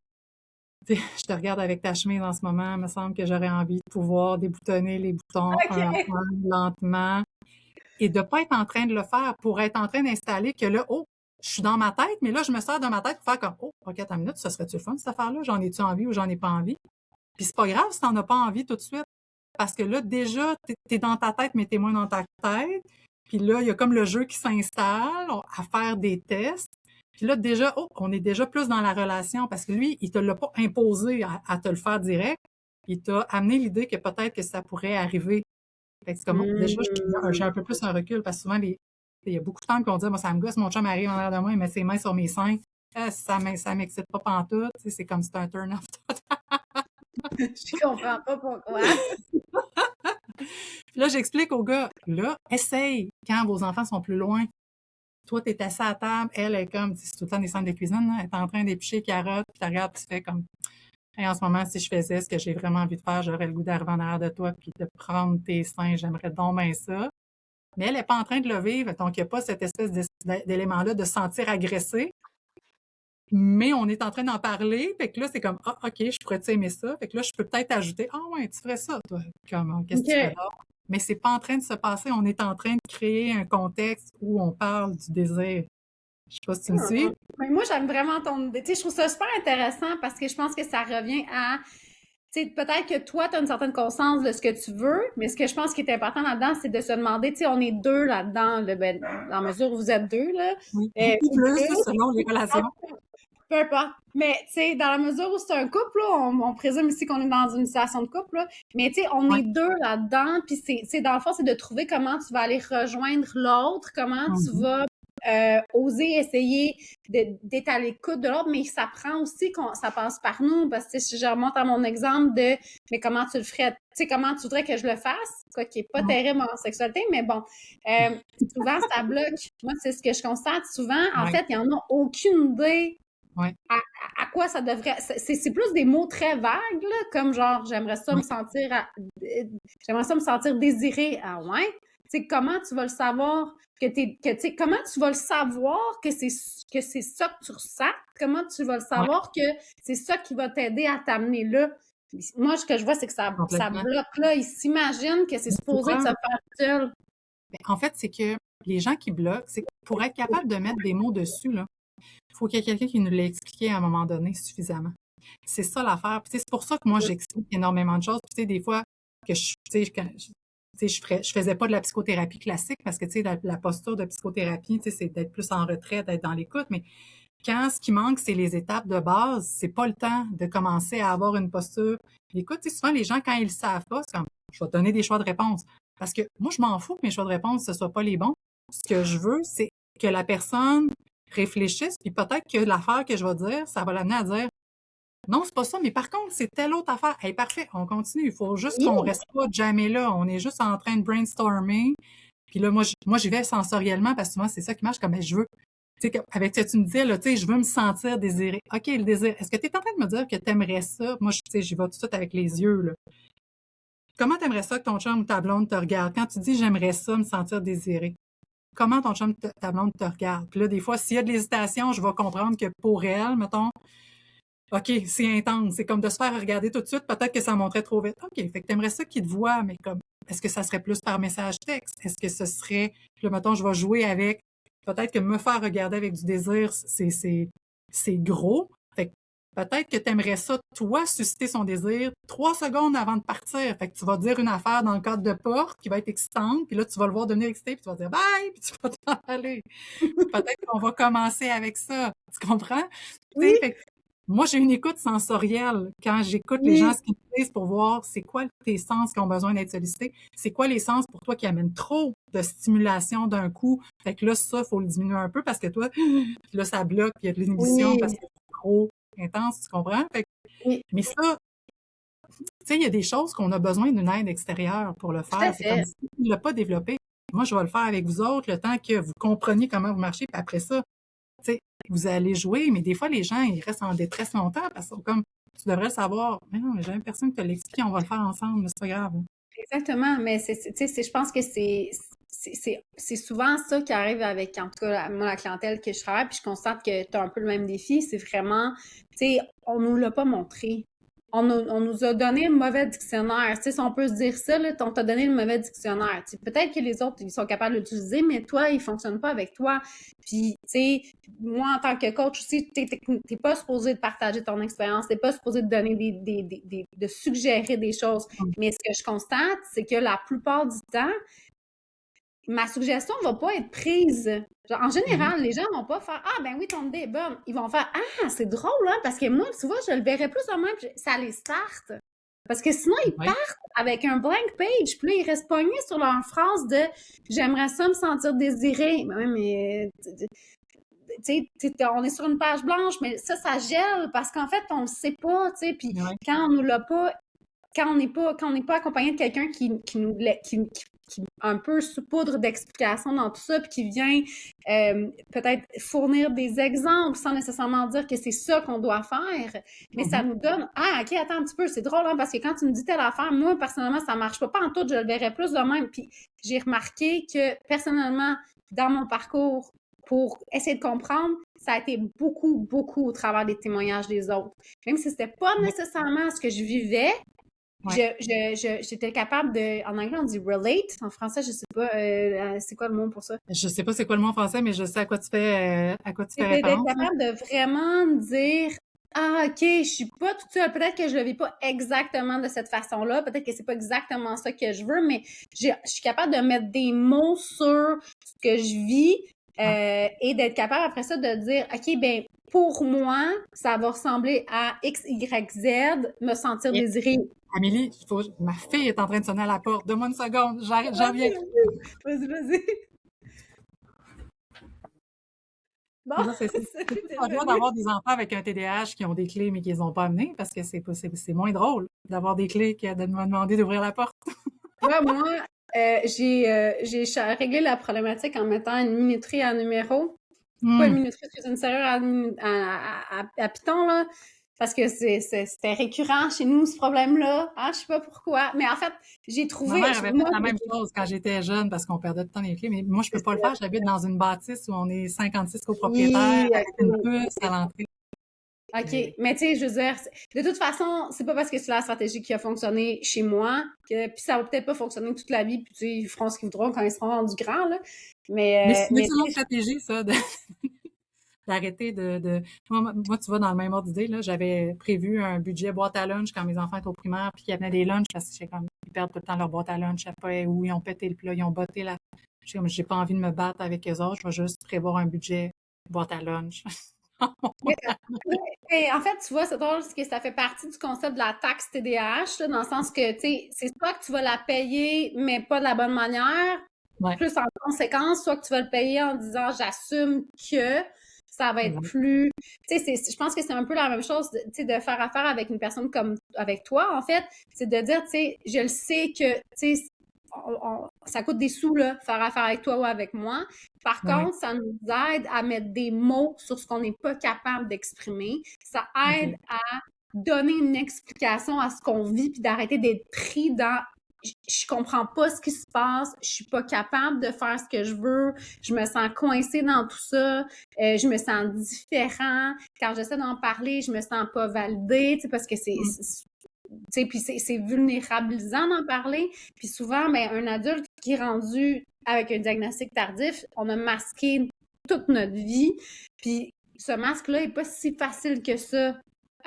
tu sais, je te regarde avec ta chemise en ce moment, il me semble que j'aurais envie de pouvoir déboutonner les boutons un à un, lentement, et de pas être en train de le faire pour être en train d'installer que là, oh, je suis dans ma tête, mais là, je me sers de ma tête pour faire comme, oh, OK, attends une minute, ça serait-tu le fun, cette affaire-là? J'en ai-tu envie ou j'en ai pas envie? Puis c'est pas grave si t'en as pas envie tout de suite. Parce que là, déjà, t'es dans ta tête, mais t'es moins dans ta tête. Puis là, il y a comme le jeu qui s'installe à faire des tests. Puis là, déjà, oh, on est déjà plus dans la relation parce que lui, il te l'a pas imposé à te le faire direct. Il t'a amené l'idée que peut-être que ça pourrait arriver. Fait que c'est comme, déjà, j'ai un peu plus un recul parce que souvent, il y a beaucoup de femmes qui vont dire, moi, ça me gosse, mon chum arrive en l'air de moi, il met ses mains sur mes seins. Ça m'excite pas pantoute. Tu sais, c'est comme si c'était un turn-off. Je comprends pas pourquoi. Puis là, j'explique au gars, là, essaye quand vos enfants sont plus loin. Toi, t'es assis à la table, elle est comme, c'est tout le temps des scènes de cuisine, là, elle est en train d'éplucher carottes, puis tu regardes, puis tu fais comme, hey, en ce moment, si je faisais ce que j'ai vraiment envie de faire, j'aurais le goût d'arriver en arrière de toi, puis de prendre tes seins, j'aimerais donc bien ça. Mais elle n'est pas en train de le vivre, donc il n'y a pas cette espèce d'élément-là de se sentir agressé. Mais on est en train d'en parler, fait que là, c'est comme, ah, OK, je pourrais aimer ça. Fait que là, je peux peut-être ajouter, ah ouais, tu ferais ça, toi. Comme, qu'est-ce que tu fais là? Mais c'est pas en train de se passer, on est en train de créer un contexte où on parle du désir. Je sais pas si tu me suis. Mais moi, j'aime vraiment ton idée. Tu sais, je trouve ça super intéressant parce que je pense que ça revient à, tu sais, peut-être que toi, tu as une certaine conscience de ce que tu veux, mais ce que je pense qui est important là-dedans, c'est de se demander, tu sais, on est deux là-dedans, ben, dans la mesure où vous êtes deux, là. Oui, ou plus, selon les relations. Peu importe. Mais, tu sais, dans la mesure où c'est un couple, là, on présume ici qu'on est dans une situation de couple, là, mais, tu sais, on est deux là-dedans, puis c'est, dans le fond, c'est de trouver comment tu vas aller rejoindre l'autre, comment tu vas oser essayer d'être à l'écoute de l'autre, mais ça prend aussi ça passe par nous, parce que si je remonte à mon exemple de mais comment tu le ferais, tu sais, comment tu voudrais que je le fasse, quoi qui est pas terrible en sexualité, mais bon, souvent ça bloque. Moi, c'est ce que je constate souvent. En fait, il y en a aucune idée à quoi ça devrait. C'est plus des mots très vagues, là, comme genre j'aimerais ça me sentir désirée. Ah ouais? Tu sais, comment tu vas le savoir comment tu vas le savoir que c'est ça que tu ressens? Comment tu vas le savoir que c'est ça qui va t'aider à t'amener là? Moi, ce que je vois, c'est que ça bloque là. Ils s'imaginent que c'est supposé de se faire seul. En fait, c'est que les gens qui bloquent, c'est pour être capable de mettre des mots dessus, là, il faut qu'il y ait quelqu'un qui nous l'ait expliqué à un moment donné suffisamment. C'est ça l'affaire. Puis c'est pour ça que moi, j'explique énormément de choses. Puis, tu sais, des fois, que je faisais pas de la psychothérapie classique parce que, tu sais, la posture de psychothérapie, tu sais, c'est d'être plus en retrait, d'être dans l'écoute. Mais quand ce qui manque, c'est les étapes de base, c'est pas le temps de commencer à avoir une posture. Écoute, tu sais, souvent, les gens, quand ils le savent pas, c'est comme, je vais te donner des choix de réponse. Parce que moi, je m'en fous que mes choix de réponse, ne soient pas les bons. Ce que je veux, c'est que la personne réfléchisse, puis peut-être que l'affaire que je vais dire, ça va l'amener à dire non, c'est pas ça, mais par contre, c'est telle autre affaire. Hey, parfait, on continue. Il faut juste qu'on reste pas jamais là. On est juste en train de brainstormer. Puis là, moi, j'y vais sensoriellement parce que moi, c'est ça qui marche comme je veux. Tu sais, avec ce que tu me disais, là, tu sais, je veux me sentir désirée. OK, le désir. Est-ce que tu es en train de me dire que tu aimerais ça? Moi, tu sais, j'y vais tout de suite avec les yeux, là. Comment t'aimerais ça que ton chum ou ta blonde te regarde? Quand tu dis j'aimerais ça me sentir désirée, comment ton chum ou ta blonde te regarde? Puis là, des fois, s'il y a de l'hésitation, je vais comprendre que pour elle, mettons, OK, c'est intense. C'est comme de se faire regarder tout de suite. Peut-être que ça monterait trop vite. OK, fait que t'aimerais ça qu'il te voit, mais comme, est-ce que ça serait plus par message texte? Est-ce que ce serait, puis là, mettons, je vais jouer avec, peut-être que me faire regarder avec du désir, c'est gros. Fait que peut-être que t'aimerais ça, toi, susciter son désir 3 secondes avant de partir. Fait que tu vas dire une affaire dans le cadre de porte qui va être excitante, puis là, tu vas le voir devenir excité, puis tu vas dire bye, puis tu vas t'en aller. Peut-être qu'on va commencer avec ça. Tu comprends? Oui. Moi, j'ai une écoute sensorielle quand j'écoute les gens Oui, ce qu'ils me disent pour voir c'est quoi tes sens qui ont besoin d'être sollicités. C'est quoi les sens pour toi qui amènent trop de stimulation d'un coup. Fait que là, ça, faut le diminuer un peu parce que toi, puis là, ça bloque, puis il y a de l'inhibition parce oui, que c'est trop intense, tu comprends? Fait que, oui, mais ça, tu sais, il y a des choses qu'on a besoin d'une aide extérieure pour le tout à faire. C'est comme fait. si tu ne l'as pas développé. Moi, je vais le faire avec vous autres le temps que vous compreniez comment vous marchez, puis après ça, tu sais, vous allez jouer, mais des fois, les gens, ils restent en détresse longtemps parce que comme, tu devrais le savoir. Mais non, mais j'ai personne qui te l'explique, on va le faire ensemble, c'est pas grave. Exactement, mais tu sais, je pense que c'est souvent ça qui arrive avec, en tout cas, moi, la clientèle que je travaille, puis je constate que tu as un peu le même défi, c'est vraiment, tu sais, on nous l'a pas montré. On nous a donné le mauvais dictionnaire. Tu sais, si on peut se dire ça, là, on t'a donné le mauvais dictionnaire. Tu sais, peut-être que les autres, ils sont capables de l'utiliser, mais toi, il fonctionne pas avec toi. Puis, tu sais, moi, en tant que coach aussi, t'es pas supposé de partager ton expérience, t'es pas supposé de donner de suggérer des choses. Mais ce que je constate, c'est que la plupart du temps, ma suggestion ne va pas être prise. Genre, en Mhm. général, les gens ne vont pas faire Ah, ben oui, ton idée est bonne. Ils vont faire Ah, c'est drôle, hein, parce que moi, tu vois, je le verrais plus de même, ça les starte. Parce que sinon, ils Oui. partent avec un blank page, puis là, ils restent pognés sur leur phrase de J'aimerais ça me sentir désiré. Mais oui, mais tu sais, on est sur une page blanche, mais ça gèle parce qu'en fait, on le sait pas, tu sais. Puis Oui. quand on nous l'a pas quand on n'est pas accompagné de quelqu'un qui un peu saupoudre d'explications dans tout ça, puis qui vient peut-être fournir des exemples sans nécessairement dire que c'est ça qu'on doit faire, mais ça Mhm. nous donne Ah, ok, attends un petit peu, c'est drôle, hein, parce que quand tu me dis telle affaire, moi, personnellement, ça marche pas. Pas en tout, je le verrais plus de même. Puis j'ai remarqué que personnellement, dans mon parcours, pour essayer de comprendre, ça a été beaucoup, beaucoup au travers des témoignages des autres. Même si c'était pas Oui. nécessairement ce que je vivais, Oui. j'étais capable de, en anglais on dit relate, en français je sais pas, c'est quoi le mot pour ça? Je sais pas c'est quoi le mot en français, mais je sais à quoi tu fais C'est d'être référence, là. capable de vraiment dire, ah ok, je suis pas toute seule, peut-être que je le vis pas exactement de cette façon-là, peut-être que c'est pas exactement ça que je veux, mais je suis capable de mettre des mots sur ce que je vis Ouais. et d'être capable après ça de dire, ok, ben pour moi, ça va ressembler à X, Y, Z, me sentir Et désirée. Amélie, ma fille est en train de sonner à la porte. Donne-moi une seconde, j'en Vas-y, reviens. vas-y, vas-y. Bon, Mais ça, c'est salut, tout en joie désolée. d'avoir des enfants avec un TDAH qui ont des clés mais qui les ont pas amenées parce que c'est moins drôle d'avoir des clés que de me demander d'ouvrir la porte. Moi, j'ai réglé la problématique en mettant une minuterie à numéro. Pas une Hmm. minuterie, c'est une serrure à Python, là. Parce que c'était récurrent chez nous, ce problème-là. Ah, je sais pas pourquoi. Mais en fait, j'ai Ma trouvé, mère avait fait moi, la même chose quand j'étais jeune parce qu'on perdait tout le temps les clés. Mais moi, je peux pas le faire. J'habite dans une bâtisse où on est 56 copropriétaires oui, avec une ok. puce à l'entrée. OK. Mais tu sais, je veux dire, de toute façon, c'est pas parce que c'est la stratégie qui a fonctionné chez moi que puis ça va peut-être pas fonctionner toute la vie, puis tu sais, ils feront ce qu'ils voudront quand ils seront rendus grands, là. Mais c'est une Mais excellente tu sais, stratégie, ça, d'arrêter Moi, tu vois, dans le même ordre d'idée, là, j'avais prévu un budget boîte à lunch quand mes enfants étaient au primaire, puis il y avait des lunchs parce que j'étais comme, ils perdent tout le temps leur boîte à lunch, je sais pas où, ils ont pété le plat, ils ont botté la. J'ai comme, j'ai pas envie de me battre avec eux autres, je vais juste prévoir un budget boîte à lunch. mais, en fait, tu vois, c'est drôle parce que ça fait partie du concept de la taxe TDAH, là, dans le sens que, tu sais, c'est soit que tu vas la payer, mais pas de la bonne manière, Ouais, plus en conséquence, soit que tu vas le payer en disant j'assume que ça va être exact. plus. Tu sais, je pense que c'est un peu la même chose, tu sais, de faire affaire avec une personne comme avec toi, en fait. C'est de dire, tu sais, je le sais que, tu sais, ça coûte des sous, là, faire affaire avec toi ou avec moi. Par Ouais, contre, ça nous aide à mettre des mots sur ce qu'on n'est pas capable d'exprimer. Ça aide exact. à donner une explication à ce qu'on vit, puis d'arrêter d'être pris dans je comprends pas ce qui se passe, je suis pas capable de faire ce que je veux, je me sens coincée dans tout ça, je me sens différent. Quand j'essaie d'en parler, je me sens pas validée, tu sais, parce que Mm. tu sais, puis c'est vulnérabilisant d'en parler. Puis souvent, ben, un adulte qui est rendu avec un diagnostic tardif, on a masqué toute notre vie. Puis ce masque-là est pas si facile que ça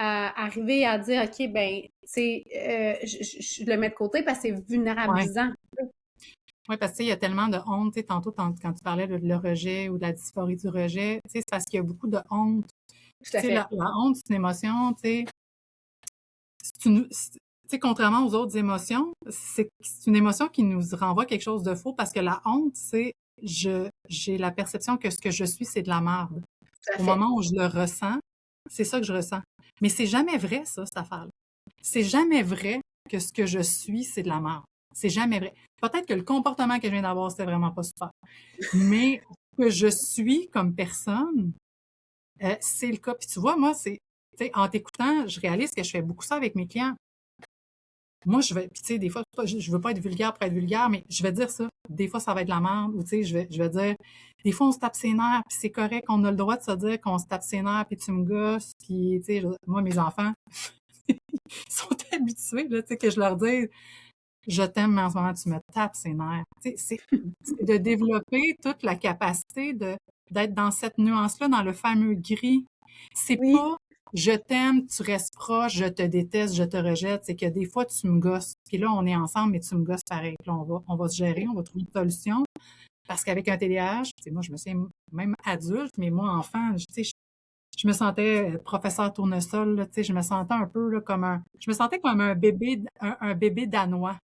à arriver à dire, OK, ben, tu sais, je le mets de côté parce que c'est Ouais. vulnérabilisant. Oui, parce que tu sais, il y a tellement de honte, tu sais, tantôt quand tu parlais de le rejet ou de la dysphorie du rejet, tu sais, c'est parce qu'il y a beaucoup de honte Tout à Tu sais, fait. la honte, c'est une émotion, contrairement aux autres émotions, c'est une émotion qui nous renvoie quelque chose de faux parce que la honte, c'est j'ai la perception que ce que je suis, c'est de la merde. Tout à Au fait. moment où je le ressens, c'est ça que je ressens. Mais c'est jamais vrai, ça, cette affaire-là. C'est jamais vrai que ce que je suis, c'est de la merde. C'est jamais vrai. Peut-être que le comportement que je viens d'avoir, c'était vraiment pas super. Mais ce que je suis comme personne, c'est le cas. Puis tu vois, moi, en t'écoutant, je réalise que je fais beaucoup ça avec mes clients. Moi, puis tu sais, des fois, je veux pas être vulgaire pour être vulgaire, mais je vais dire ça. Des fois, ça va être la merde, ou tu sais, je vais dire, des fois, on se tape ses nerfs, puis c'est correct, on a le droit de se dire qu'on se tape ses nerfs, puis tu me gosses, puis tu sais, moi, mes enfants, ils sont habitués, là, tu sais, que je leur dise, je t'aime, mais en ce moment, tu me tapes ses nerfs. Tu sais, c'est de développer toute la capacité d'être dans cette nuance-là, dans le fameux gris. C'est Oui. pas je t'aime, tu restes proche, je te déteste, je te rejette. C'est que des fois, tu me gosses. Puis là, on est ensemble, mais tu me gosses pareil. Puis là, on va se gérer, on va trouver une solution. Parce qu'avec un TDAH, tu sais, moi, je me suis même adulte, mais moi, enfant, tu sais, je me sentais professeur tournesol, là, tu sais, je me sentais un peu là, je me sentais comme un bébé danois.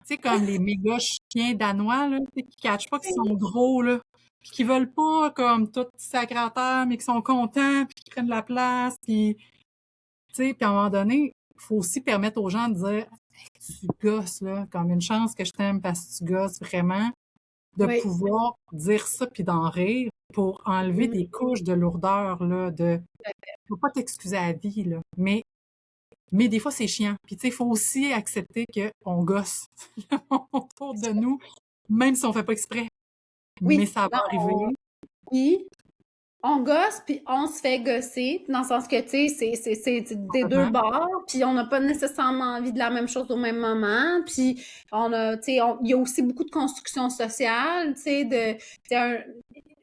Tu sais, comme les méga chiens danois, là, tu sais, qui catchent pas, qui sont gros, là, puis qui veulent pas, comme, tout sacré à terre, mais qui sont contents, puis qui prennent de la place, puis, tu sais, puis à un moment donné, il faut aussi permettre aux gens de dire hey, tu gosses, là, comme une chance que je t'aime parce que tu gosses vraiment, de Oui. pouvoir dire ça puis d'en rire pour enlever Mm. des couches de lourdeur, là, faut pas t'excuser à la vie, là, mais des fois, c'est chiant. Puis, tu sais, il faut aussi accepter qu'on gosse autour de nous, même si on fait pas exprès. Mais Oui. ça va Non, arriver. oui. On gosse, puis on se fait gosser, dans le sens que, tu sais, c'est des deux Complètement. bords, puis on n'a pas nécessairement envie de la même chose au même moment, puis on a, tu sais, il y a aussi beaucoup de construction sociale, tu sais,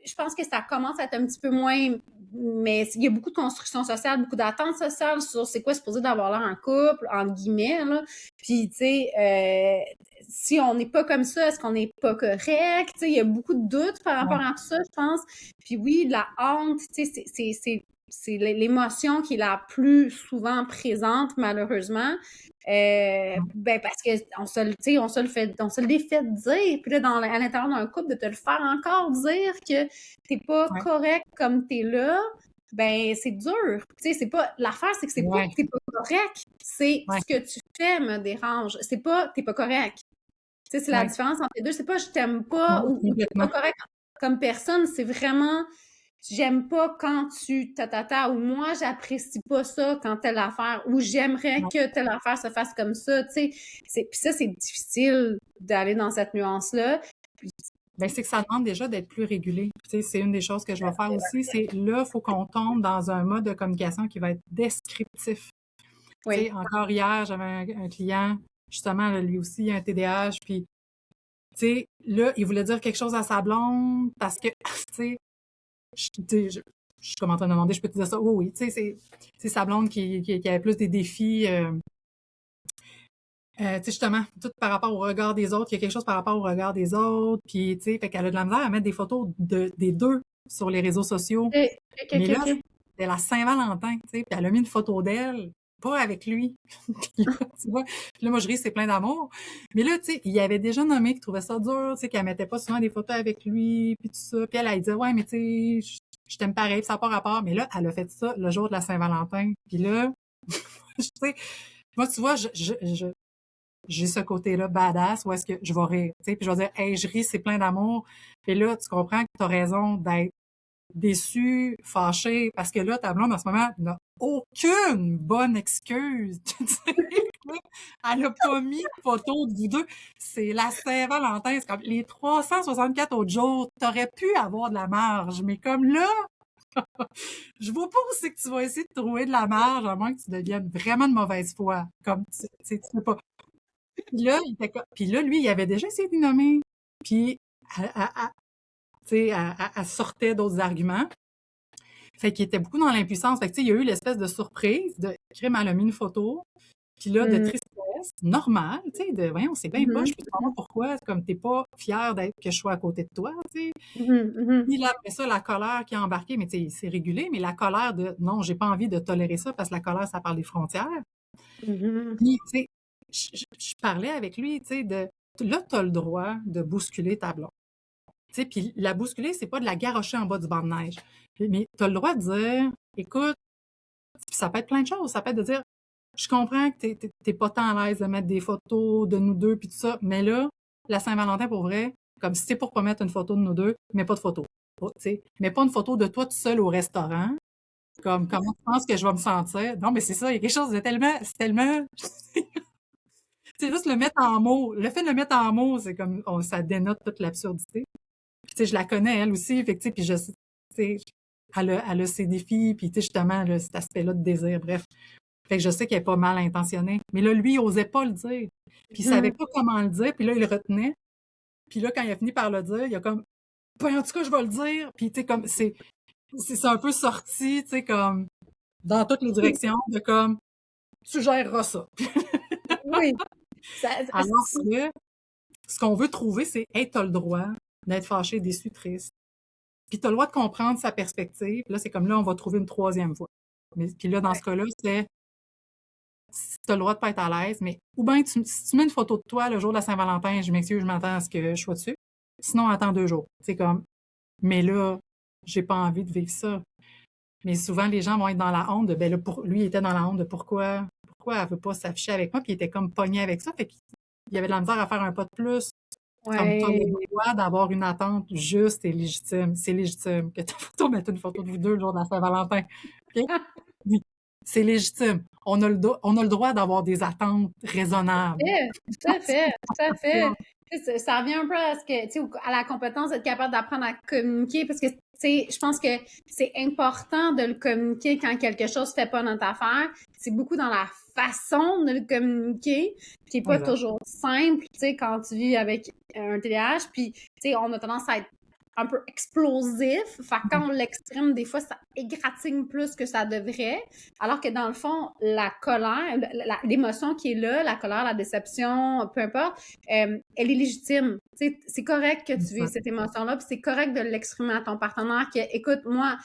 je pense que ça commence à être un petit peu moins, mais il y a beaucoup de construction sociale, beaucoup d'attentes sociales sur c'est quoi supposé d'avoir l'air un couple, entre guillemets, là. Puis, tu sais, si on n'est pas comme ça, est-ce qu'on n'est pas correct? Tu sais, il y a beaucoup de doutes par rapport Ouais. à tout ça, je pense. Puis oui, la honte, tu sais, c'est l'émotion qui est la plus souvent présente, malheureusement. Ben parce que on se le fait, on se le défait de dire. Puis là, à l'intérieur d'un couple, de te le faire encore dire que t'es pas Ouais. correct comme t'es là, ben c'est dur. Tu sais, c'est pas l'affaire, c'est que c'est pas Ouais. que t'es pas correct, c'est Ouais. ce que tu fais me dérange. C'est pas t'es pas correct. Tu sais, c'est la Ouais. différence entre les deux. C'est pas je t'aime pas Non, ou t'es pas complètement. correct comme personne. C'est vraiment j'aime pas quand tu ou moi j'apprécie pas ça quand telle affaire ou j'aimerais Ouais. que telle affaire se fasse comme ça. Tu sais, puis ça c'est difficile d'aller dans cette nuance là. Puis, Ben, c'est que ça demande déjà d'être plus régulé. Tu sais, c'est une des choses que je vais faire aussi, c'est là, il faut qu'on tombe dans un mode de communication qui va être descriptif. Tu oui, sais, encore hier, j'avais un client, justement, là, lui aussi, il a un TDAH, puis, tu sais, là, il voulait dire quelque chose à sa blonde parce que, tu sais, je suis comme en train de demander, je peux te dire ça? Oui, oui, tu sais, c'est sa blonde qui avait plus des défis, tu sais, justement, tout par rapport au regard des autres, il y a quelque chose par rapport au regard des autres, puis, tu sais, fait qu'elle a de la misère à mettre des photos des deux sur les réseaux sociaux. ok, ok, Mais ok, là, ok. c'était la Saint-Valentin, tu sais, puis elle a mis une photo d'elle, pas avec lui. Puis là, tu vois, puis là, moi, je ris, c'est plein d'amour. Mais là, tu sais, il avait déjà nommé qu'il trouvait ça dur, tu sais, qu'elle mettait pas souvent des photos avec lui, puis tout ça. Puis elle disait, ouais, mais tu sais, je t'aime pareil, puis ça n'a pas rapport. Mais là, elle a fait ça le jour de la Saint-Valentin. Puis là, tu sais, moi, tu vois, j'ai ce côté-là badass où est-ce que je vais rire, tu sais, puis je vais dire, hey, je ris, c'est plein d'amour. Puis là, tu comprends que tu as raison d'être déçu, fâché, parce que là, ta blonde, en ce moment, n'a aucune bonne excuse. Tu sais, elle a pas mis de photo de vous deux. C'est la Saint-Valentin. C'est comme les 364 autres jours, t'aurais pu avoir de la marge, mais comme là, je vois pas où c'est que tu vas essayer de trouver de la marge, à moins que tu deviennes vraiment de mauvaise foi. Comme, tu sais pas. Puis là, puis là, lui, il avait déjà essayé de nommer. Puis, tu sais, elle sortait d'autres arguments. Fait qu'il était beaucoup dans l'impuissance. Fait que, tu sais, il y a eu l'espèce de surprise de crime, elle a mis une photo. Puis là, de Mm. tristesse. détresse normale, tu sais, de voyons, c'est bien poche, Mhm. je peux savoir pourquoi, comme t'es pas fière d'être que je sois à côté de toi, tu sais. Mhm. Mhm. Puis là, après ça, la colère qui a embarqué, mais tu sais, c'est régulé, mais la colère de non, j'ai pas envie de tolérer ça parce que la colère, ça parle des frontières. Mhm. Puis, tu sais, je parlais avec lui, tu sais, là, t'as le droit de bousculer ta blonde. Tu sais, puis la bousculer, c'est pas de la garrocher en bas du banc de neige. Mais t'as le droit de dire, écoute, ça peut être plein de choses. Ça peut être de dire, je comprends que t'es pas tant à l'aise de mettre des photos de nous deux puis tout ça, mais là, la Saint-Valentin, pour vrai, comme si c'est pour pas mettre une photo de nous deux, mets pas de photo. Tu sais, mets pas une photo de toi tout seul au restaurant. Comme, comment tu penses que je vais me sentir? Non, mais c'est ça, il y a quelque chose de tellement, c'est juste le mettre en mots. Le fait de le mettre en mots, c'est comme, ça dénote toute l'absurdité. Puis, tu sais, je la connais, elle aussi, fait que, tu sais, puis je sais, tu sais, elle a ses défis, puis, tu sais, justement, là, cet aspect-là de désir, bref. Fait que je sais qu'elle est pas mal intentionnée. Mais là, lui, il osait pas le dire. Puis, il savait Mhm. pas comment le dire, puis là, il le retenait. Puis là, quand il a fini par le dire, il a comme, ben, en tout cas, je vais le dire. Puis, tu sais, comme, c'est un peu sorti, tu sais, comme, dans toutes les directions, de comme, tu géreras ça. Oui. Ça, Alors que, ce qu'on veut trouver, c'est, hey, t'as le droit d'être fâché, déçu, triste. Puis t'as le droit de comprendre sa perspective. Là, c'est comme là, on va trouver une troisième voie. Mais, puis là, dans ce ouais. cas-là, c'est si t'as le droit de pas être à l'aise, mais ou bien si tu mets une photo de toi le jour de la Saint-Valentin, je m'excuse, je m'attends à ce que je sois dessus. Sinon, attends 2 jours. C'est comme, mais là, j'ai pas envie de vivre ça. Mais souvent, les gens vont être dans la honte de, ben là, lui, il était dans la honte de pourquoi elle veut pas s'afficher avec moi, puis il était comme pogné avec ça. Fait qu'il y avait de la misère à faire un pas de plus. Comme tu as Ouais. le droit d'avoir une attente juste et légitime. C'est légitime que ta photo mette une photo de vous deux le jour de la Saint-Valentin. OK? Oui, c'est légitime. On a le droit d'avoir des attentes raisonnables. Tout à fait, tout à fait. Tu sais, ça revient un peu à ce que, tu sais, à la compétence d'être capable d'apprendre à communiquer parce que, tu sais, je pense que c'est important de le communiquer quand quelque chose fait pas notre affaire. C'est beaucoup dans la façon de le communiquer, puis qui est pas Exact. toujours simple, tu sais, quand tu vis avec un TDAH, puis, tu sais, on a tendance à être un peu explosif. Fait que quand on l'exprime, des fois, ça égratigne plus que ça devrait. Alors que dans le fond, la colère, l'émotion qui est là, la colère, la déception, peu importe, elle est légitime. C'est correct que tu vives cette émotion-là, puis c'est correct de l'exprimer à ton partenaire que, écoute, moi,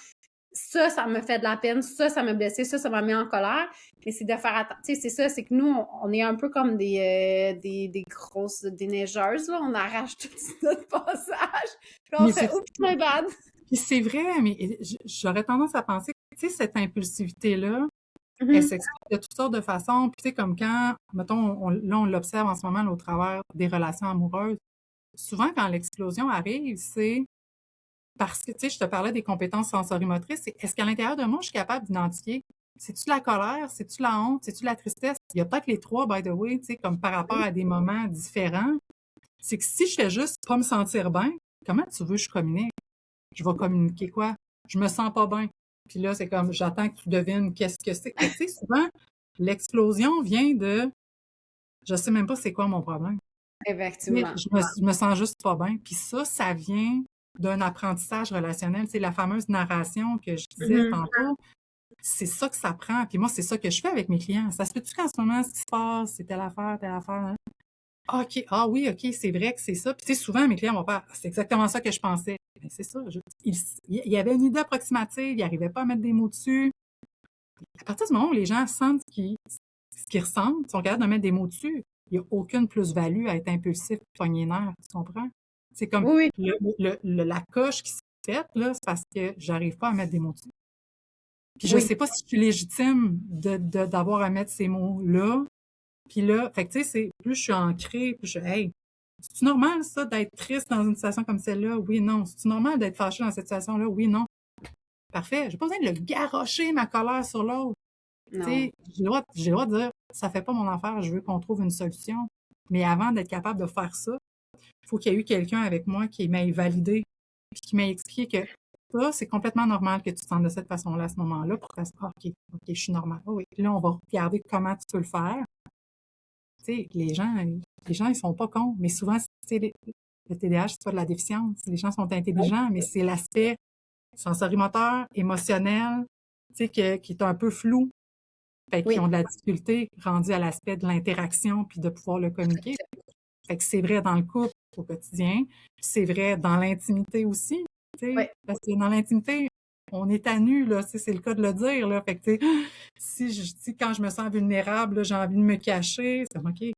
ça me fait de la peine, ça m'a blessé, ça m'a mis en colère. Mais c'est de faire attention. Tu sais, c'est ça, c'est que nous, on est un peu comme des grosses déneigeuses, là. On arrache tout notre passage. Puis on Mais fait, oups, my bad. puis c'est vrai, mais j'aurais tendance à penser que, tu sais, cette impulsivité-là, elle Mhm. s'explique de toutes sortes de façons. Puis, tu sais, comme quand, mettons, là, on l'observe en ce moment là, au travers des relations amoureuses. Souvent, quand l'explosion arrive, c'est parce que, tu sais, je te parlais des compétences sensorimotrices, c'est est-ce qu'à l'intérieur de moi, je suis capable d'identifier, c'est-tu la colère, c'est-tu la honte, c'est-tu la tristesse? Il y a peut-être les trois, by the way, tu sais, comme par rapport à des moments différents. C'est que si je fais juste pas me sentir bien, comment tu veux que je communique? Je vais communiquer quoi? Je me sens pas bien. Puis là, c'est comme, j'attends que tu devines qu'est-ce que c'est. Fait que, tu sais, souvent, l'explosion vient de, je sais même pas c'est quoi mon problème. Mais Effectivement. je me sens juste pas bien. Puis ça vient d'un apprentissage relationnel. C'est la fameuse narration que je disais Mhm. tantôt. C'est ça que ça prend. Puis moi, c'est ça que je fais avec mes clients. Ça se peut-tu qu'en ce moment, ce qui se passe, c'est telle affaire, hein? Ah, OK. Ah oui, OK, c'est vrai que c'est ça. Puis tu sais, souvent, mes clients vont faire, c'est exactement ça que je pensais. Ben, c'est ça. Il y avait une idée approximative, il n'arrivait pas à mettre des mots dessus. À partir du moment où les gens sentent ce qu'ils ressentent, sont capables de mettre des mots dessus, il n'y a aucune plus-value à être impulsif, poignet nerf, tu comprends? C'est comme Oui, oui. la coche qui se fait, là, c'est parce que j'arrive pas à mettre des mots dessus. Puis je Oui. sais pas si je suis légitime d'avoir à mettre ces mots-là. Puis là, fait que tu sais, plus je suis ancrée, plus hey, c'est-tu normal, ça, d'être triste dans une situation comme celle-là? Oui, non. C'est-tu normal d'être fâché dans cette situation-là? Oui, non. Parfait. J'ai pas besoin de le garrocher, ma colère sur l'autre. Tu Non. sais, j'ai le droit de dire, ça fait pas mon affaire, je veux qu'on trouve une solution. Mais avant d'être capable de faire ça, il faut qu'il y ait eu quelqu'un avec moi qui m'ait validé, puis qui m'ait expliqué que ça, c'est complètement normal que tu te sentes de cette façon-là à ce moment-là pour que, OK, je suis normale. Ah oui. Puis là, on va regarder comment tu peux le faire. Tu sais, les gens, ils sont pas cons, mais souvent, tu sais, le TDAH, c'est pas de la déficience. Les gens sont intelligents, mais c'est l'aspect sensorimoteur, émotionnel, tu sais, qui est un peu flou. Fait qu'ils Oui, ont de la difficulté rendue à l'aspect de l'interaction puis de pouvoir le communiquer. Fait que c'est vrai dans le couple au quotidien, puis c'est vrai dans l'intimité aussi, tu sais, oui, parce que dans l'intimité, on est à nu, là, tu sais, c'est le cas de le dire, là. Fait que, tu sais, si quand je me sens vulnérable, là, j'ai envie de me cacher, c'est comme, OK,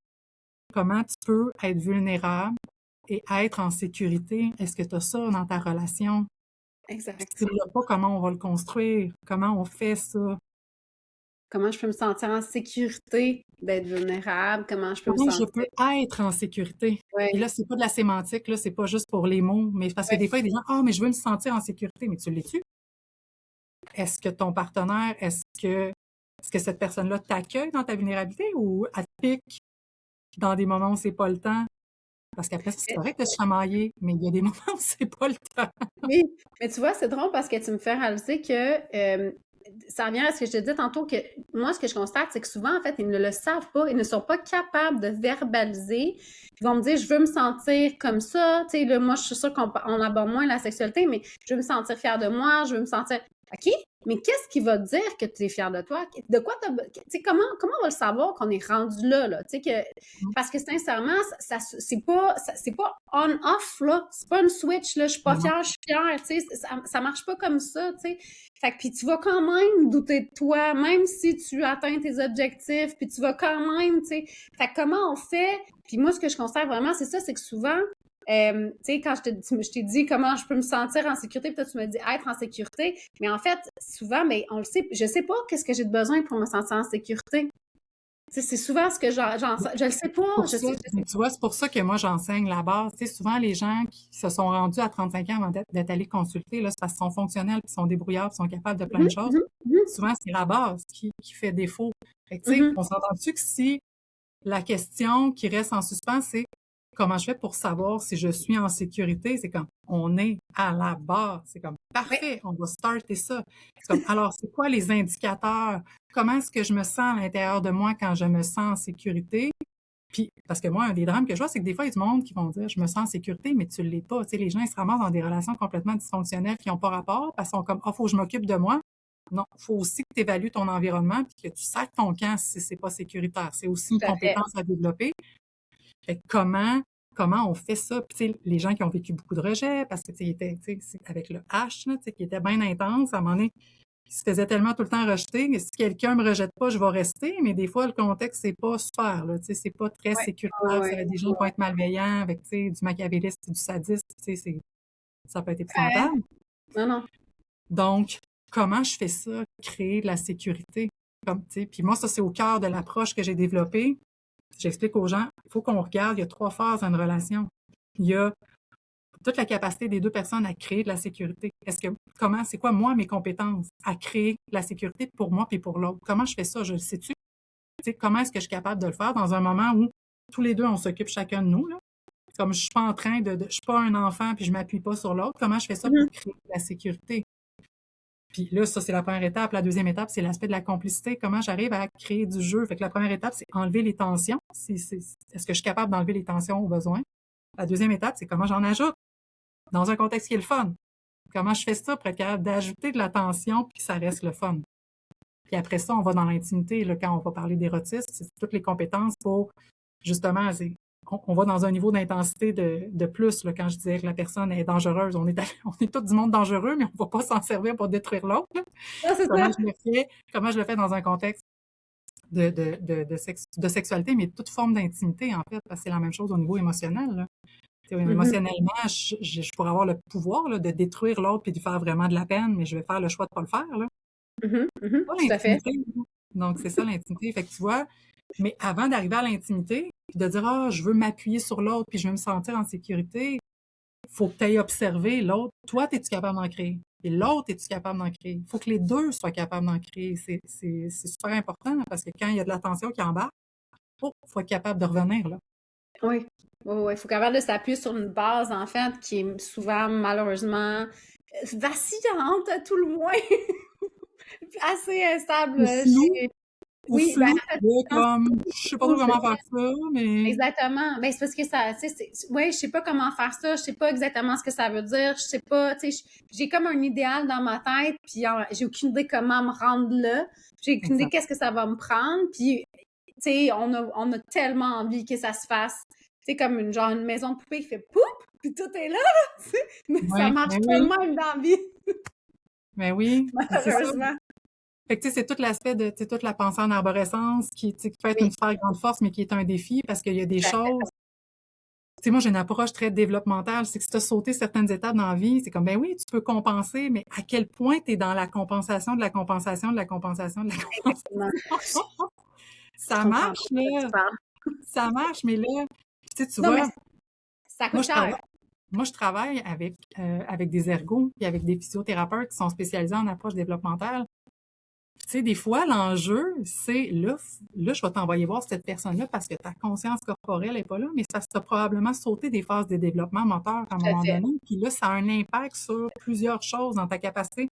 comment tu peux être vulnérable et être en sécurité? Est-ce que tu as ça dans ta relation? Si tu exact. l'as pas, comment on va le construire? Comment on fait ça? Comment je peux me sentir en sécurité d'être vulnérable? Comment je peux me Comment je sentir peux être en sécurité? Puis ouais, là, c'est pas de la sémantique, là, c'est pas juste pour les mots, mais parce que ouais. des fois, il y a des gens, ah, mais je veux me sentir en sécurité, mais tu l'es-tu? Est-ce que ton partenaire, est-ce que cette personne-là t'accueille dans ta vulnérabilité ou elle te pique dans des moments où c'est pas le temps? Parce qu'après ça, c'est correct de se chamailler, mais il y a des moments où c'est pas le temps. Oui, mais tu vois, c'est drôle parce que tu me fais réaliser que ça revient à ce que je te disais tantôt, que moi, ce que je constate, c'est que souvent, en fait, ils ne le savent pas, ils ne sont pas capables de verbaliser. Ils vont me dire, je veux me sentir comme ça. Tu sais, là, moi, je suis sûre qu'on aborde moins la sexualité, mais je veux me sentir fière de moi, je veux me sentir. OK, mais qu'est-ce qui va te dire que tu es fière de toi? De quoi tu sais, comment on va le savoir qu'on est rendu là? Tu sais, parce que sincèrement, c'est pas on-off, là. C'est pas une switch, là. Je suis pas Non. fière, je suis fière. Tu sais, ça marche pas comme ça, tu sais. Fait que, puis tu vas quand même douter de toi, même si tu atteins tes objectifs, puis tu vas quand même, tu sais. Fait que comment on fait? Puis moi, ce que je constate vraiment, c'est ça, c'est que souvent, tu sais, quand je t'ai dit comment je peux me sentir en sécurité, puis toi, tu me dis être en sécurité, mais en fait, souvent, mais on le sait, je sais pas qu'est-ce que j'ai de besoin pour me sentir en sécurité. Tu sais, c'est souvent ce que je le sais pas, Pour ça, tu vois, c'est pour ça que moi, j'enseigne la base. Tu sais, souvent, les gens qui se sont rendus à 35 ans avant d'être allés consulter, là, c'est parce qu'ils sont fonctionnels, puis sont débrouillards, puis sont capables de plein de Mhm, choses. mhm, mhm, Souvent, c'est la base qui fait défaut. Fait que, tu sais, mhm. on s'entend-tu que si la question qui reste en suspens, c'est comment je fais pour savoir si je suis en sécurité? C'est comme, on est à la base. C'est comme, Oui, parfait, on va starter ça. C'est comme, alors, c'est quoi les indicateurs? Comment est-ce que je me sens à l'intérieur de moi quand je me sens en sécurité? Puis, parce que moi, un des drames que je vois, c'est que des fois, il y a du monde qui vont dire, je me sens en sécurité, mais tu l'es pas. Tu sais, les gens, ils se ramassent dans des relations complètement dysfonctionnelles qui n'ont pas rapport parce qu'ils sont comme, ah, faut que je m'occupe de moi. Non, faut aussi que tu évalues ton environnement puis que tu sacs ton camp si c'est pas sécuritaire. C'est aussi une tout à fait. compétence à développer. Fait que comment on fait ça? Puis, tu sais, les gens qui ont vécu beaucoup de rejets, parce que, tu sais, avec le H, là, tu sais, qui était bien intense, à un moment donné, il se faisait tellement tout le temps rejeter, que si quelqu'un me rejette pas, je vais rester, mais des fois, le contexte, c'est pas super, là, tu sais, c'est pas très Ouais, ouais, sécuritaire, ouais. ça, des gens qui vont être malveillants avec, tu sais, du machiavélisme, du sadisme, tu sais, ça peut être Ouais. épouvantable. Non, non. Donc, comment je fais ça, créer de la sécurité? Comme, tu sais, puis moi, ça, c'est au cœur de l'approche que j'ai développée. J'explique aux gens, il faut qu'on regarde, il y a 3 phases dans une relation. Il y a toute la capacité des deux personnes à créer de la sécurité. C'est quoi, moi, mes compétences à créer de la sécurité pour moi puis pour l'autre? Comment je fais ça? Je le sais-tu? Tu sais, comment est-ce que je suis capable de le faire dans un moment où tous les deux, on s'occupe chacun de nous, là? Comme je suis pas en train je suis pas un enfant puis je m'appuie pas sur l'autre. Comment je fais ça pour Mhm. créer de la sécurité? Puis là, ça, c'est la première étape. La deuxième étape, c'est l'aspect de la complicité. Comment j'arrive à créer du jeu? Fait que la première étape, c'est enlever les tensions. Est-ce que je suis capable d'enlever les tensions au besoin? La deuxième étape, c'est comment j'en ajoute dans un contexte qui est le fun. Comment je fais ça pour être capable d'ajouter de la tension puis que ça reste le fun? Puis après ça, on va dans l'intimité, là, quand on va parler d'érotisme, c'est toutes les compétences pour, justement, on va dans un niveau d'intensité de plus, là, quand je disais que la personne est dangereuse. On est tous du monde dangereux, mais on ne va pas s'en servir pour détruire l'autre, là. Non, c'est Comment ça. je le fais? Comment je le fais dans un contexte de sexualité, mais toute forme d'intimité, en fait, parce que c'est la même chose au niveau émotionnel, là. Mhm. Émotionnellement, je pourrais avoir le pouvoir là, de détruire l'autre puis de faire vraiment de la peine, mais je vais faire le choix de pas le faire. Là. Mhm. Mhm. Pas Tout à fait. l'intimité. Là. Donc, c'est ça l'intimité. Fait que tu vois, mais avant d'arriver à l'intimité, puis de dire, ah, je veux m'appuyer sur l'autre puis je veux me sentir en sécurité, faut que tu ailles observer l'autre. Toi, es-tu capable d'en créer? Et l'autre, es-tu capable d'en créer? Il faut que les deux soient capables d'en créer. C'est super important là, parce que quand il y a de la tension qui embarque, il faut être capable de revenir. Là. Oui. Oui, oui. Il faut capable de s'appuyer sur une base, en fait, qui est souvent, malheureusement, vacillante, à tout le moins. Assez instable C'est flou. ou Oui, ben, flou, en fait, là, je pense comme je sais pas trop que comment faire ça, mais exactement. Ben, c'est parce que ça, tu sais, ouais, je sais pas comment faire ça, je sais pas exactement ce que ça veut dire, je sais pas, tu sais, j'ai comme un idéal dans ma tête, puis j'ai aucune idée comment me rendre là, j'ai aucune idée exact. qu'est-ce que ça va me prendre, puis, tu sais, on a tellement envie que ça se fasse, tu sais, comme une maison de poupée qui fait poup, puis tout est là, tu sais, mais ça Ouais, marche mais pas de oui, même dans la vie, mais oui, c'est ça. malheureusement. Fait que, tu sais, c'est tout l'aspect de, tu sais, toute la pensée en arborescence qui, tu sais, qui peut être une Oui, super grande force, mais qui est un défi parce qu'il y a des tout à fait. choses. Tu sais, moi, j'ai une approche très développementale. C'est que si tu as sauté certaines étapes dans la vie, c'est comme, ben oui, tu peux compenser, mais à quel point tu es dans la compensation de la compensation de la compensation de la Exactement. compensation? Je Ça comprends marche, pas de quoi tu là. parles. Ça marche, mais là, tu sais, tu Non, mais vois, ça moi, coûte je travaille, cher. moi, je travaille avec des ergos et avec des physiothérapeutes qui sont spécialisés en approche développementale. Tu sais, des fois, l'enjeu, c'est là, je vais t'envoyer voir cette personne-là parce que ta conscience corporelle est pas là, mais ça t'a probablement sauté des phases de développement moteur à un Tout à moment fait. donné. Puis là, ça a un impact sur plusieurs choses dans ta capacité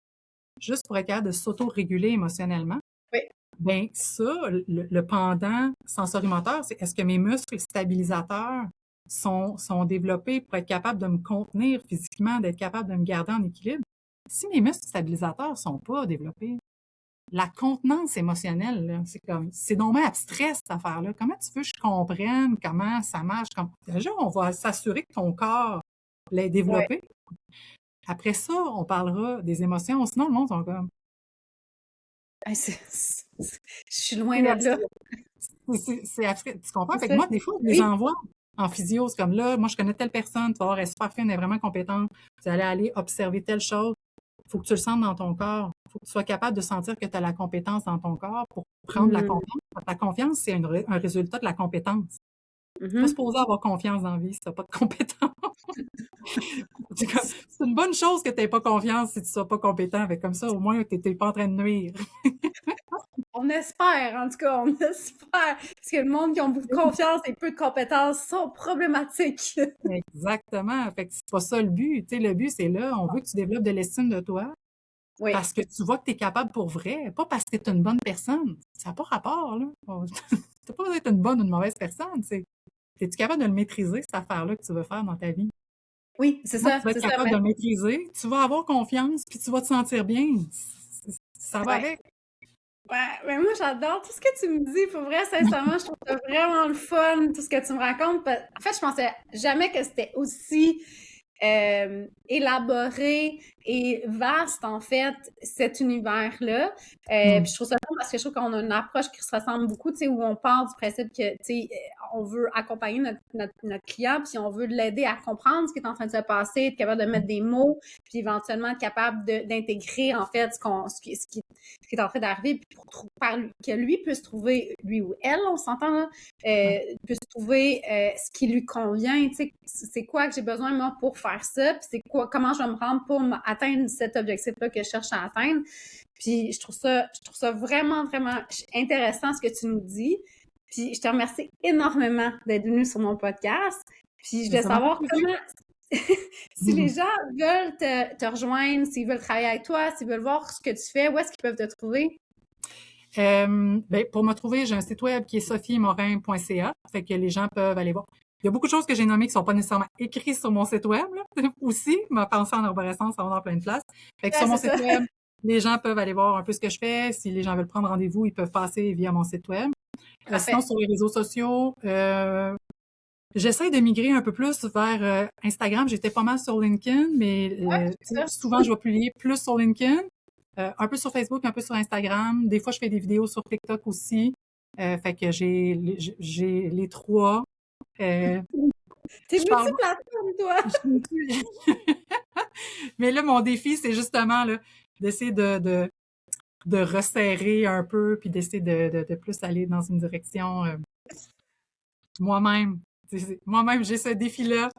juste pour être capable de s'auto-réguler émotionnellement. Oui. Ben ça, le pendant sensorimoteur, c'est est-ce que mes muscles stabilisateurs sont développés pour être capable de me contenir physiquement, d'être capable de me garder en équilibre? Si mes muscles stabilisateurs sont pas développés, la contenance émotionnelle, là, c'est comme, c'est donc abstrait, cette affaire-là. Comment tu veux que je comprenne comment ça marche? Déjà, on va s'assurer que ton corps l'ait Ouais. développé. Après ça, on parlera des émotions. Sinon, le monde sont comme, Hey, je suis loin c'est de là. abstrait. C'est abstrait. Tu comprends? C'est Fait que ça. moi, des fois, je les Oui. envoie en physio. C'est comme là, moi, je connais telle personne, tu vas voir, elle est super fine, elle est vraiment compétente. Vous allez aller observer telle chose. Il faut que tu le sentes dans ton corps. Il faut que tu sois capable de sentir que tu as la compétence dans ton corps pour prendre la Mhm. confiance. La confiance, c'est un résultat de la compétence. Tu n'es pas Mhm. supposé avoir confiance dans la vie si tu n'as pas de compétence. C'est une bonne chose que tu n'aies pas confiance si tu ne sois pas compétent. Avec comme ça, au moins, tu n'es pas en train de nuire. On espère, en tout cas, on espère. Parce que le monde qui a beaucoup de confiance et peu de compétences sont problématiques. Exactement. Fait que c'est pas ça le but. Tu sais, le but, c'est là, on veut que tu développes de l'estime de toi Oui. parce que tu vois que tu es capable pour vrai, pas parce que tu es une bonne personne. Ça n'a pas rapport, là. Tu pas besoin d'être une bonne ou une mauvaise personne. Es-tu capable de le maîtriser, cette affaire-là que tu veux faire dans ta vie? Oui, c'est Moi, tu ça, vas être c'est ça. capable de le maîtriser, tu vas avoir confiance, puis tu vas te sentir bien. Ça va Ouais. avec. Ouais, mais moi, j'adore tout ce que tu me dis. Pour vrai, sincèrement, je trouve ça vraiment le fun, tout ce que tu me racontes. En fait, je pensais jamais que c'était aussi élaboré et vaste, en fait, cet univers-là. Mm. Puis je trouve ça fun parce que je trouve qu'on a une approche qui se ressemble beaucoup, tu sais, où on part du principe que, tu sais, on veut accompagner notre client, puis on veut l'aider à comprendre ce qui est en train de se passer, être capable de mettre des mots, puis éventuellement être capable d'intégrer, en fait, ce qui est en train d'arriver, puis que lui puisse trouver, lui ou elle, on s'entend là, puisse trouver ce qui lui convient, tu sais, c'est quoi que j'ai besoin, moi, pour faire ça, puis c'est quoi, comment je vais me rendre pour atteindre cet objectif-là que je cherche à atteindre. Puis je trouve ça vraiment, vraiment intéressant ce que tu nous dis. Puis je te remercie énormément d'être venu sur mon podcast. Puis je Mais voulais ça m'a fait savoir plaisir. comment, si les Mhm. gens veulent te rejoindre, s'ils veulent travailler avec toi, s'ils veulent voir ce que tu fais, où est-ce qu'ils peuvent te trouver? Ben, pour me trouver, j'ai un site web qui est sophiemorin.ca. Fait que les gens peuvent aller voir. Il y a beaucoup de choses que j'ai nommées qui sont pas nécessairement écrites sur mon site web, là, aussi. Ma pensée en arborescence, ça va dans plein de places. Fait que Ouais, sur mon c'est site ça. web, les gens peuvent aller voir un peu ce que je fais. Si les gens veulent prendre rendez-vous, ils peuvent passer via mon site web. Sinon, Parfait. sur les réseaux sociaux, j'essaie de migrer un peu plus vers Instagram. J'étais pas mal sur LinkedIn, mais Ouais, tu c'est sais, ça. souvent, je vais publier plus sur LinkedIn, un peu sur Facebook, un peu sur Instagram. Des fois, je fais des vidéos sur TikTok aussi. Fait que j'ai les trois. Euh, T'es je parle. multiplateforme, toi! Mais là, mon défi, c'est justement là, d'essayer de resserrer un peu, puis d'essayer de plus aller dans une direction moi-même. Moi-même, j'ai ce défi-là.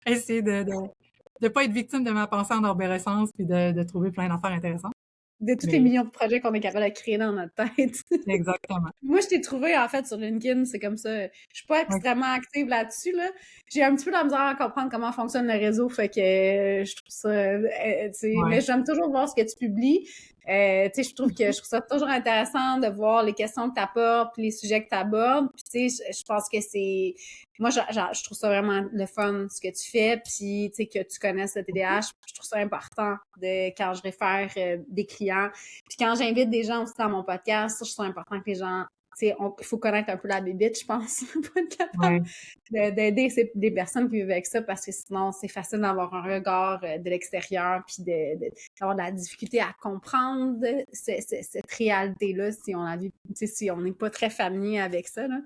Essayer de pas être victime de ma pensée en arborescence, puis de trouver plein d'affaires intéressantes. De tous les Mais millions de projets qu'on est capable de créer dans notre tête. exactement. Moi, je t'ai trouvé, en fait, sur LinkedIn, c'est comme ça. Je suis pas Oui, extrêmement active là-dessus, là. J'ai un petit peu de la misère à comprendre comment fonctionne le réseau, fait que je trouve ça, tu sais, mais ouais. j'aime toujours voir ce que tu publies. Je trouve ça toujours intéressant de voir les questions que tu apportes, puis les sujets que tu abordes. Puis je pense que c'est... Moi, je trouve ça vraiment le fun, ce que tu fais, puis que tu connaisses le TDAH. Je trouve ça important quand je réfère des clients. Puis quand j'invite des gens aussi dans mon podcast, je trouve ça important que les gens... Il faut connaître un peu la bébite, je pense, pour être capable d'aider des personnes qui vivent avec ça, parce que sinon, c'est facile d'avoir un regard de l'extérieur, puis d'avoir de la difficulté à comprendre cette réalité-là si on la vit, si on n'est pas très familier avec ça. Là.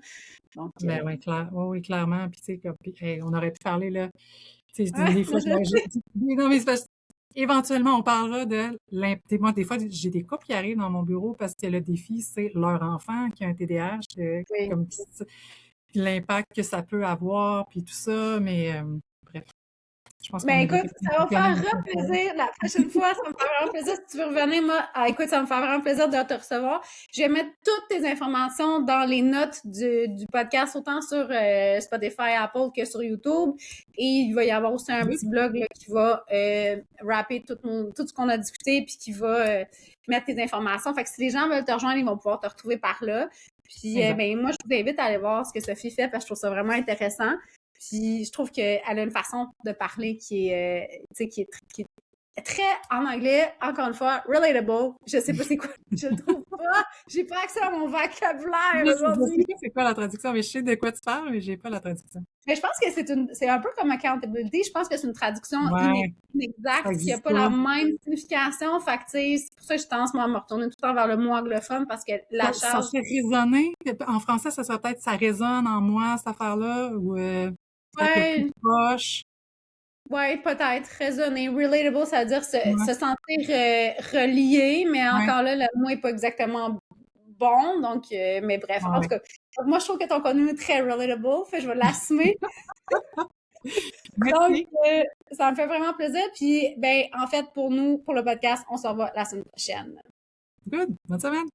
Donc, oui, clairement. Puis, on aurait pu parler, là. Des fois, non, mais c'est parce éventuellement, on parlera de moi, des fois, j'ai des couples qui arrivent dans mon bureau parce que le défi, c'est leur enfant qui a un TDAH, comme l'impact que ça peut avoir, puis tout ça, mais bref. Je pense qu'on écoute, ça va me faire vraiment plaisir. La prochaine fois, ça me fait vraiment plaisir. Si tu veux revenir, moi, écoute, ça me fait vraiment plaisir de te recevoir. Je vais mettre toutes tes informations dans les notes du podcast, autant sur Spotify, Apple que sur YouTube. Et il va y avoir aussi un petit blog là, qui va rapper tout ce qu'on a discuté, puis qui va mettre tes informations. Fait que si les gens veulent te rejoindre, ils vont pouvoir te retrouver par là. Puis, moi, je vous invite à aller voir ce que Sophie fait parce que je trouve ça vraiment intéressant. Puis je trouve qu'elle a une façon de parler qui est très, en anglais, encore une fois, relatable. Je sais pas c'est quoi, je le trouve pas. J'ai pas accès à mon vocabulaire aujourd'hui. Je sais pas c'est quoi la traduction, mais je sais de quoi tu parles, mais j'ai pas la traduction. Mais je pense que c'est un peu comme accountability. Je pense que c'est une traduction inexacte, qui a pas la même signification. Fait que, c'est pour ça que je tendance, moi, à me retourner tout le temps vers le mot anglophone parce que la charge... Ça fait résonner. En français, ça serait peut-être « ça résonne en moi, cette affaire-là » ou peut-être plus proche. Oui, peut-être. Raisonner. Relatable, ça veut dire se sentir relié, mais encore là, le mot n'est pas exactement bon. Donc, mais bref, en tout cas, moi, je trouve que ton contenu est très relatable. Fait que je vais l'assumer. Donc, ça me fait vraiment plaisir. Puis, en fait, pour nous, pour le podcast, on se revoit la semaine prochaine. Good. Bonne semaine.